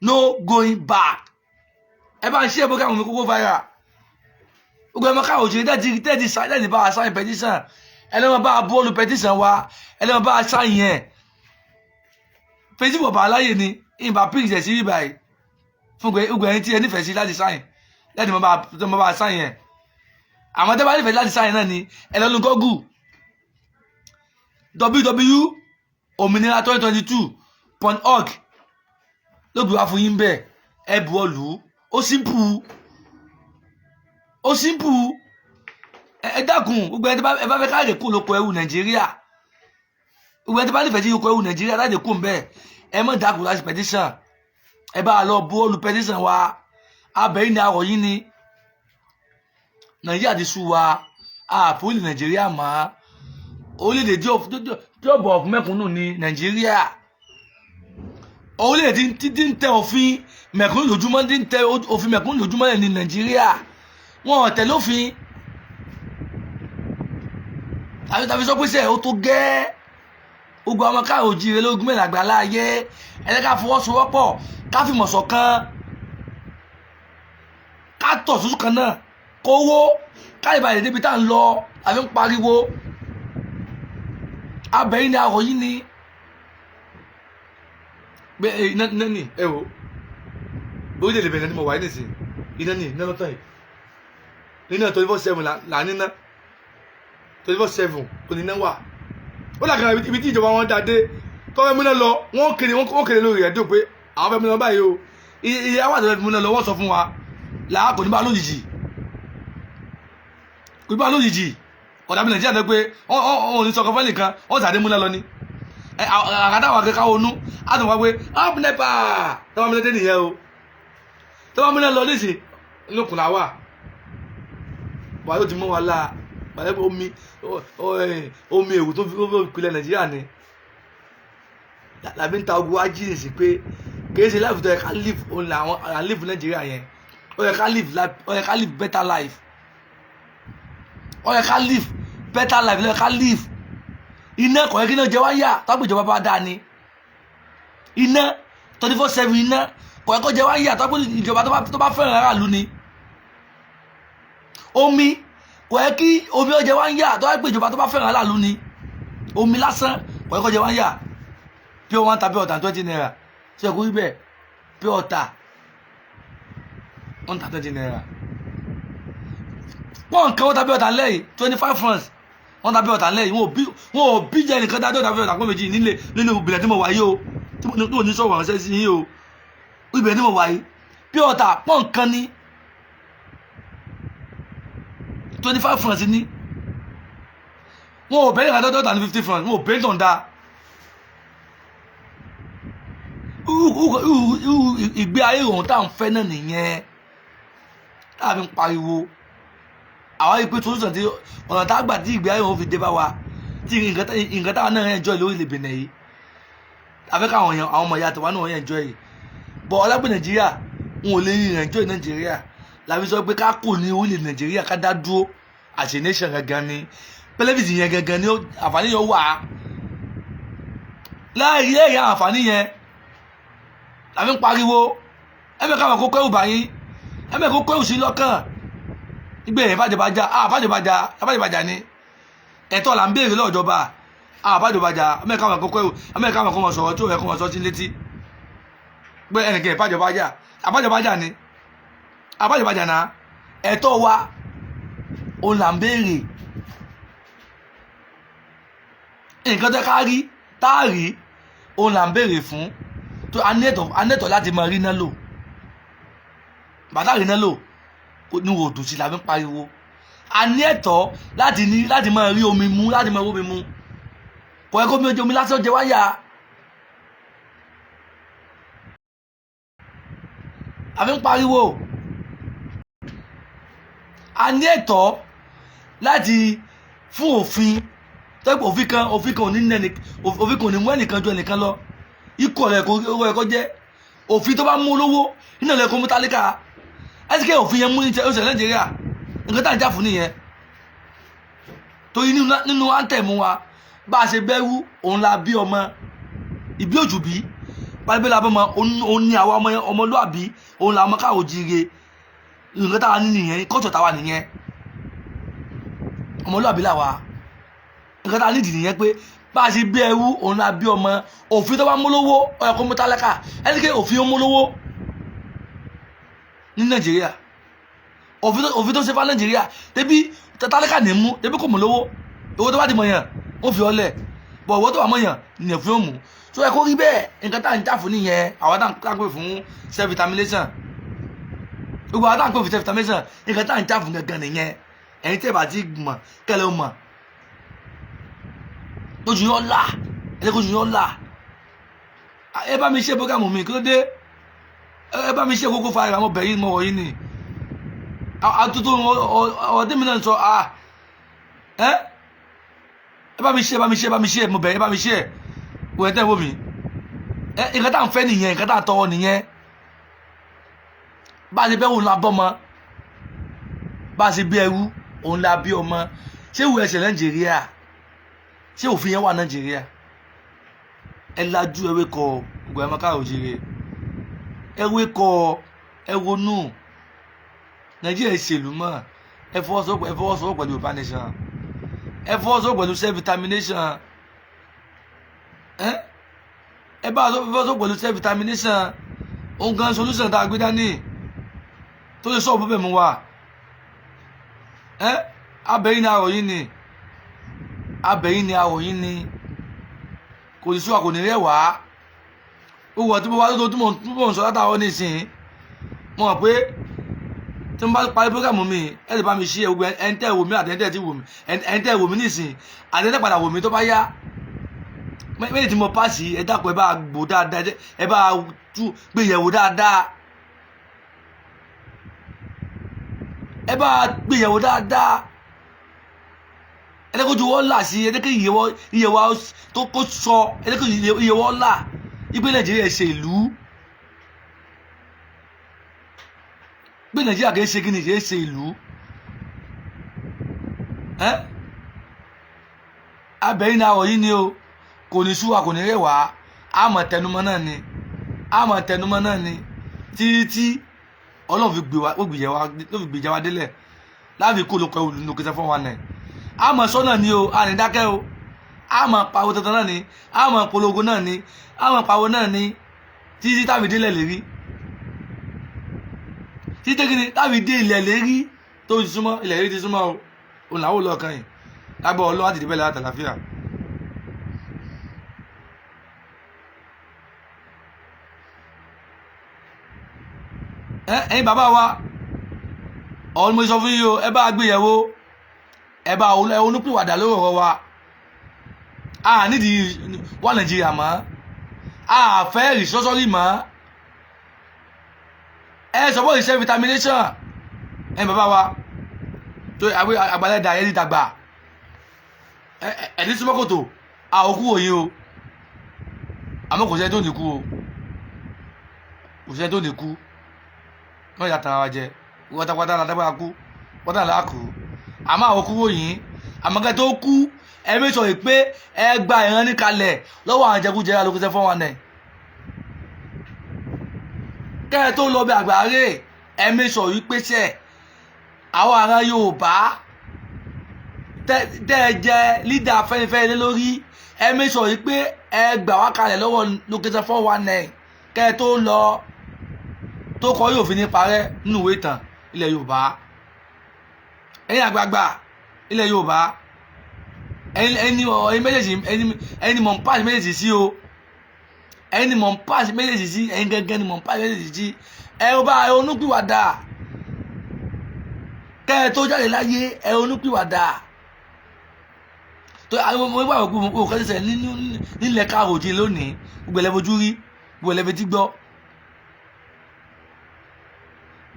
no going back ẹ bá ń ṣe bógámù mi kókó fàyà gbogbo ẹmọ káwọn òjìire tẹ́ẹ̀dì bá a sign petition ẹlẹ́wọ̀n bá bọ́ọ̀lù petition wa ẹlẹ́wọ̀n bá sáyìn ẹ̀ Facebook bá aláyè ni ìbá píìsì sí ibà yìí fún gbogbo ẹni tí ẹ nífẹ̀ẹ́ sí láti sáyìn láti mọ́ bá sáyìn ẹ̀ àwọn tẹ́ bá nífẹ̀ẹ́ láti sáyìn náà ni ẹlẹ́nu Google www.ominira2022.org ló gbé wá fún yín bẹ́ẹ̀ ẹ bọ́ọ̀lù ó simple ẹ dákun gbogbo ẹni ẹ bá fẹ́ káàdì kó lóko ẹrù Nàìjíríà gbogbo ẹni bá nífẹ̀ẹ́ sí lóko ẹrù Nàìjíríà láti kó mbẹ́ ẹ mọ̀ dákun láti petition ẹ bá lọ bọ́ọ̀lù petition wa abẹ́yìn ní àwọ̀ yín ni Nàìjíríà ti sú wa àpòlì Nàìjíríà mọ́ orílẹ̀-èdè tí ó bọ̀ fún mẹ́kúnnù ní Nàìjíríà orílẹ̀-èdè tí ń tẹ òfin mẹ̀kúnnù lójúmọ́ tí ń tẹ òfin mẹ̀kúnnù lójúmọ́ ní Nàìjíríà wọn ò tẹ̀lé òfin tàbí sọ pé sẹ́ ó tó gẹ́ gbogbo ọmọ káàrò òjìire lógún mẹ́rin àgbà láàyè ẹlẹ́ka fọwọ́sowọ́pọ̀ ká fìmọ̀ ṣọ̀kan ká tọ̀ sójú kan náà kówó káyìbá lè débi tá à ń lọ àfi ń pariwo abẹ́yìn ni àrò yìí ni iná ní ẹ o orílẹ̀-èdè Benin ni mo wà ní ìsìn iná ní iná lọ́tọ̀ yìí iná 24/7 là níná 24/7 oníná wà ó dàgbà ibi tí ìjọba wọn dáadé tó fẹ́ múná lọ wọ́n kéde lórí rẹ̀ dò pé àwọn fẹ́ múná báyìí o iye àwọn àti múná lọ wọ́n sọ fún wa làá kò ní bá lójijì ọ̀dà bí Nàìjíríà náà pé wọ́n ò ní sọ̀kan fẹ́lẹ̀ kan wọ́n sàdé múná lọ ni àkàtà wà kẹ́kẹ́ onú á tún wá pé up nepa tó bá múná dé nìyẹn o tó bá múná lọ nísìn lókun làwà wà ló ti mọ́ wa láà pàdé omi èwù tó fi pilẹ̀ Nàìjíríà ni làbí ń ta ogun wá jíìnì sí pé kìí ṣe life tó yẹ ká live òun làwọn live Nàìjíríà yẹn ó yẹ ká live better life ó yẹ ká live better life ó yẹ ká live iná kò yẹ kí náà jẹ wá yà tábìlì ìjọba bá dáa ni iná 24/7 iná kò yẹ kó jẹ wá yà tábìlì ìjọba tó bá fẹ́ràn aráàlú ni omi kò yẹ kí omi ó jẹ wá yà tó bá pè ìjọba tó bá fẹ́ràn aráàlú ni omi lásán kò yẹ kó jẹ wá yà pure water pure water 20 naira ṣe kò rí bẹ́ẹ̀ pure water 120 naira wọ́n nǹkan water pure water lẹ́yìn 25 francs wọ́n ta pure water lẹ́yìn wọn ò bí jẹ́ nìkan dájọ́ ta pure water pọ̀ méjì nínú ìbílẹ̀ tí mo wáyé o tí mo ní sọ̀rọ̀ ránṣẹ́ sí yín o ìbílẹ̀ tí mo wáyé pure water pọ̀ nǹkan ní 25 francs ní wọn ò bẹ́ẹ̀ nìkan dájọ́ ta ní 50 francs wọn ò bẹ́ẹ̀ tàn dáa ìgbé ayé òun tá à ń fẹ́ náà nìyẹn tá a fi ń pariwo àwọn ìpè tó sàn tí ọ̀nà tá a gbà tí ìgbé ayé òun fi dé bá wa tí nǹkan táwọn náà yẹn enjoy lórí ilẹ̀ Benin yìí àfẹ́ káwọn èèyàn àwọn ọmọ ìyá àtàwọn náà yẹn enjoy yìí bọ̀ ọlágbé Nàìjíríà wọn ò lè rí enjoy Nàìjíríà làbí sọ pé ká kò ní orílẹ̀ Nàìjíríà ká dá dúró àṣẹ nation gangan ni pẹlẹbìsì yẹn gangan ni àǹfààní yẹn wà láàrin ẹ̀yà àǹfààní yẹn làbí ń pariwo ẹ̀mẹ̀ káwọn kó kẹ́rù báyìí ẹ̀mẹ̀ kó kẹ́rù sí lọ́kàn ìgbé yẹn bàjẹ́bàjà ni ẹ̀tọ́ là ń béèrè lọ́jọba àbájọbàjà ẹ̀mẹ̀ káwọn kó kẹ́rù ẹ̀mẹ̀ káwọn kó wọn sọ̀rọ̀ tí ó yẹ kó wọn sọ sí létí pé ẹnìkan àbájọbàjà náà ẹ̀tọ́ wa òun là ń béèrè nǹkan tó ká rí táàrí òun là ń béèrè fún tó anẹ́tọ̀ láti máa rí náà lò bàtà rí náà lò ní òdù sí làbí ń pariwo anẹ́tọ̀ láti máa rí omi mú láti máa rí omi mú kò yẹ kó mi omi lásán jẹ wáyà àbí ń pariwo anẹ́tọ̀ láti fún òfin tẹ́pọ̀ òfin kan ò ní mú ẹnìkan ju ẹnìkan lọ ikú ọ̀rẹ́ ẹ̀kọ́ jẹ́ òfin tó bá mú olówó nínú ẹ̀kọ́ mú tálíkà ẹ́sìkẹ́ òfin yẹn mú ní oṣù Nàìjíríà nǹkan tá à ń jà fún nìyẹn torí nínú áńtẹ̀mù wa bá a ṣe bẹ́rú òun la bí ọmọ ìbí òjù bí pálíbẹ́ la bọ́ ọmọ òun ní àwa ọmọlúàbí òun la ọmọ káwọ́ jíire nǹkan táwa ní nìyẹn kọ́tọ̀ táwa nìyẹn ọmọlúàbí làwa nǹkan táwa nídìí nìyẹn pé bá a ṣe bí ẹrú òun la bí ọmọ òfin tó bá mú lówó ọ̀yọ̀kọ́ mú tálákà ẹ́sìkẹ́ òfin ó mú lówó ní Nàìjíríà òfin tó ṣe fá Nàìjíríà débi tálákà ní mú débi kò mú lówó owó tó bá ti mọ̀ yàn ó fi ọlẹ̀ bọ̀ owó tó bá mọ̀ yàn ní ẹ̀fún òmù tó yẹ kó rí bẹ́ẹ̀ nǹkan tá à ń jà fún nìyẹn àwọn tá à ń pè fún self determination gbogbo àwọn tá à ń pè fún self determination nǹkan tá à ń jà fún gangan nìyẹn ẹ̀yin tẹ́ bá ti mọ̀ kẹ́lẹ́ ó mọ̀ ojú yọ là ẹlẹ́kọ̀ọ́ ojú yọ là ẹ bá mi ṣe bókàmù mi kí ló dé ẹ bá mi ṣe kókó fa ìrànwọ́ bẹ̀yìn mọ́ wọ̀nyí ni àtúntò ọ̀dẹ́ mi náà sọ ẹ bá mi ṣe mo bẹ̀yìn ẹ bá mi ṣe wọ̀ ẹ tẹ́ wò mí nǹkan tá à ń fẹ́ nìyẹn nǹkan tá à ń tọwọ́ nìyẹn bá a ṣe bẹ́ òun la bọ́ ọmọ bá a ṣe bí ẹrú òun la bí ọmọ ṣé ìwé ẹsẹ̀ Nàìjíríà ṣé òfin yẹn wà Nàìjíríà ẹ lajú ẹwé kọ gbogbo ẹ mọ́ká òjìrè ẹwé kọ ẹwọnú Nàìjíríà ìṣèlú mọ́ ẹ fọwọ́sowọ́pọ̀ pẹ̀lú Yorùbá nation ẹ fọwọ́sowọ́pọ̀ pẹ̀lú self determination ẹ bá fọwọ́sowọ́pọ̀ pẹ̀lú self determination òun gan solution tá a gbé dání tó lè sọ̀rọ̀ bẹ́ẹ̀ mú wa abẹ́yìn náà rọ̀ yìí ni abẹ́yìn ni àwòyìn ni kò sí wa kò ní rẹwà ó wọ tí mo wá tó mò ń sọ látàwọn nísìnyí mo mọ̀ pé tí mo bá parí program mi ẹ lè bá mi ṣí ẹgbẹ́ ẹni tẹ́ wò mí àti ẹni tẹ́ ti wò mí ẹni tẹ́ wò mí nísìnyí àti ẹni tẹ́ padà wò mí tó bá yá méjì tí mo pàṣẹ ẹ dákun ẹ bá gbò dáadáa ẹ bá gbé yẹ̀wò dáadáa ẹ bá gbé yẹ̀wò dáadáa ẹ dẹ́kun ju wọ́n là sí ẹ dẹ́kun ìyẹ̀wò tó kó sọ ẹ dẹ́kun ìyẹ̀wò là ìgbé Nàìjíríà ṣe ìlú gbé Nàìjíríà kì í ṣe kí Nàìjíríà ṣe ìlú abẹ́yìn náà ọ̀yìn ni o kò ní sú wa kò ní rẹwà àmọ́ tẹnumọ́ náà ni títí Ọlọ́run fi gbèjà wa délẹ̀ láàbí kó lóko ẹ̀wù lókè sẹ́fọ́ wa náà àmọ́ sọ́nà ni o ànídákẹ́ o àmọ́ pàwọ́ tuntun náà ni àmọ́ polongo náà ni àmọ́ pàwọ́ náà ni títí tábì délẹ̀ lérí títí kí ni tábì dé ilẹ̀ lérí tó ti súnmọ́ ilẹ̀ lérí ti súnmọ́ o òun làwọn olóòkan yìí lágbọ́ Ọlọ́run àti ìdíbẹ̀lẹ̀ àtàlàfíà. ẹ̀yin bàbá wa ọ̀hún mo sọ fún yín o ẹ bá gbéyẹ̀wò ẹ bá olùpìwàdà lórí ọ̀rọ̀ wa a nídìí wà Nàìjíríà mọ́ a fẹ́ rìsọ́sọ́rì mọ́ ẹ sọ́bọ̀ ìṣe vitamination ẹ̀yin bàbá wa tó àgbàlẹ̀ dà ẹni dàgbà ẹni súnmọ́ kòtò a ò kú òyìn o àmọ́ kò sẹ́ni tó ní kú o kò sẹ́ni tó ní kú wọ́n yà tara wa jẹ wọ́tàpátá ládàgbà kú wọ́tà là kú àmọ́ àwọn kúrò yìí àmọ́kẹ́ tó kú ẹ̀mí sọ pé ẹ gba ìran níkalẹ̀ lọ́wọ́ àwọn jẹkújẹrà ló kẹsẹ́ fún wọn nẹ̀ kẹ́ ẹ tó lọ bí àgbáre ẹ̀mí sọ pé sẹ́ àwọn ará Yorùbá tẹ́ ẹ jẹ lídà Afẹ́nifẹ́re lé lórí ẹ̀mí sọ pé ẹ gbà wá kalẹ̀ lọ́wọ́ ló kẹsẹ́ fún wọn nẹ̀ kẹ́ ẹ tó lọ tó kọ yóò fi ní parẹ́ nínú ìwé ìtàn ilẹ̀ Yorùbá ẹ̀yin àgbààgbà ilẹ̀ Yorùbá ẹni méjèèjì ẹni mọ̀ ń pàṣẹ méjèèjì sí o ẹni mọ̀ ń pàṣẹ méjèèjì sí ẹ̀yin gẹ́gẹ́ ni mọ̀ ń pàṣẹ méjèèjì sí ẹ ò bá ẹ onúpìwàdà kẹ́ ẹ tó jáde láyé ẹ onúpìwàdà tó àwọn ọmọ ìgbà òkú kẹ́sẹ̀ nílẹ̀ káàròjì lónìí gbogbo ẹlẹ́fojú rí gbogbo ẹlẹ́fetí gbọ́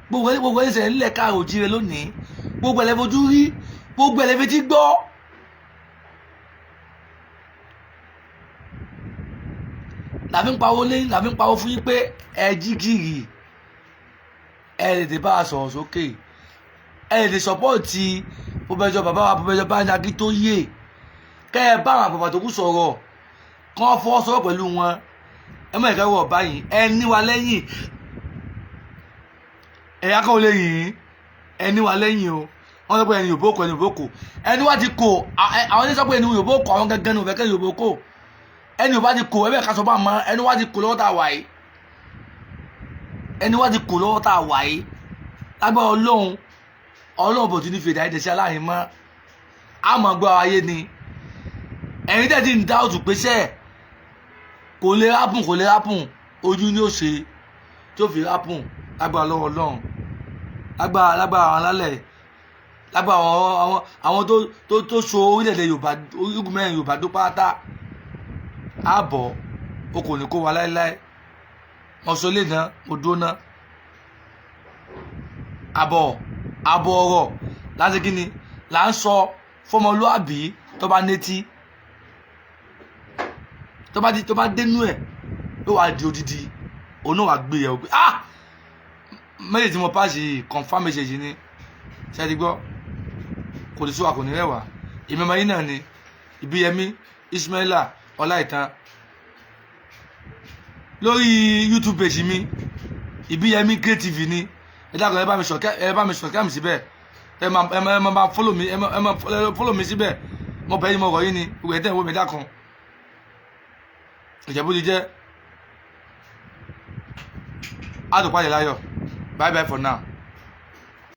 gbogbo ẹsẹ̀ nílẹ̀ káàrò jíire lónìí gbogbo ẹlẹ́fojú rí gbogbo ẹlẹ́fetí gbọ́ làfi ń pawó lẹ́yìn làfi ń pawó fún yín pé ẹ jí gírì ẹ lè dé bá a sọ̀rọ̀ sókè ẹ lè dé sọ́pọ́ọ̀tì pọfẹsọ bàbá wa pọfẹsọ Bánjí tó yé kẹ́ ẹ bá àwọn àpapọ̀ tó kù sọ̀rọ̀ kán fọ́ sọ̀rọ̀ pẹ̀lú wọn ẹ mọ̀ ìkẹ́wọ̀ báyìí ẹ níwa lẹ́yìn ẹ̀yà kan ò lè yìn ẹni wà lẹ́yìn o wọ́n sọ pé ẹni yòbókò ẹni wá ti kò àwọn ẹni sọ pé ẹni yòbókò àwọn gẹ́gẹ́ ní òfẹ́kẹ́ yòbókò ẹni ò bá ti kò ẹbẹ̀ ká sọ bá mọ́ ẹni wá ti kò lọ́wọ́ tá a wà yìí ẹni wá ti kò lọ́wọ́ tá a wà yìí lágbára Ọlọ́run bò tí ní fèdè àìdẹ̀sí aláàrin mọ́ àmọ́ gbọ́ ayé ni ẹ̀yin tẹ̀ ti ń dá òtù pèsè kò lè rápùn ojú ni ó ṣe tó fi rápùn lágbára lọ́wọ́ Ọlọ́run lágbára àwọn alálẹ̀ lágbára àwọn tó so orílẹ̀-èdè Yorùbá orígun mẹ́rin Yorùbá tó pátá ààbọ̀ o kò ní kó wa láéláé wọn sọ lè ná mo dúró ná àbọ̀ ọ̀rọ̀ láti kí ni là ń sọ fọmọlúàbí tó bá nétí tó bá dénú ẹ̀ ló wà di odidi òun náà wà gbé yẹ̀ wò pé méjì tí mo pàṣẹ confam message ni ṣe ti gbọ́ kò ní sọ́wọ́ kò ní rẹwà ìmọ̀mọ́ yín náà ni Ìbíyẹmí Ismaila Ọláìtàn lórí YouTube page mi Ìbíyẹmí Great TV ni ẹ dákun ẹ bá mi subscribe mi síbẹ̀ ẹ máa follow mi síbẹ̀ mo bẹ̀ yín mo rọ̀ yín ni gbogbo ẹ̀ tẹ̀ wọ́n mi dákun ìjẹ́bú ti jẹ́ àtòpalẹ̀ láyọ̀. Bye bye for now.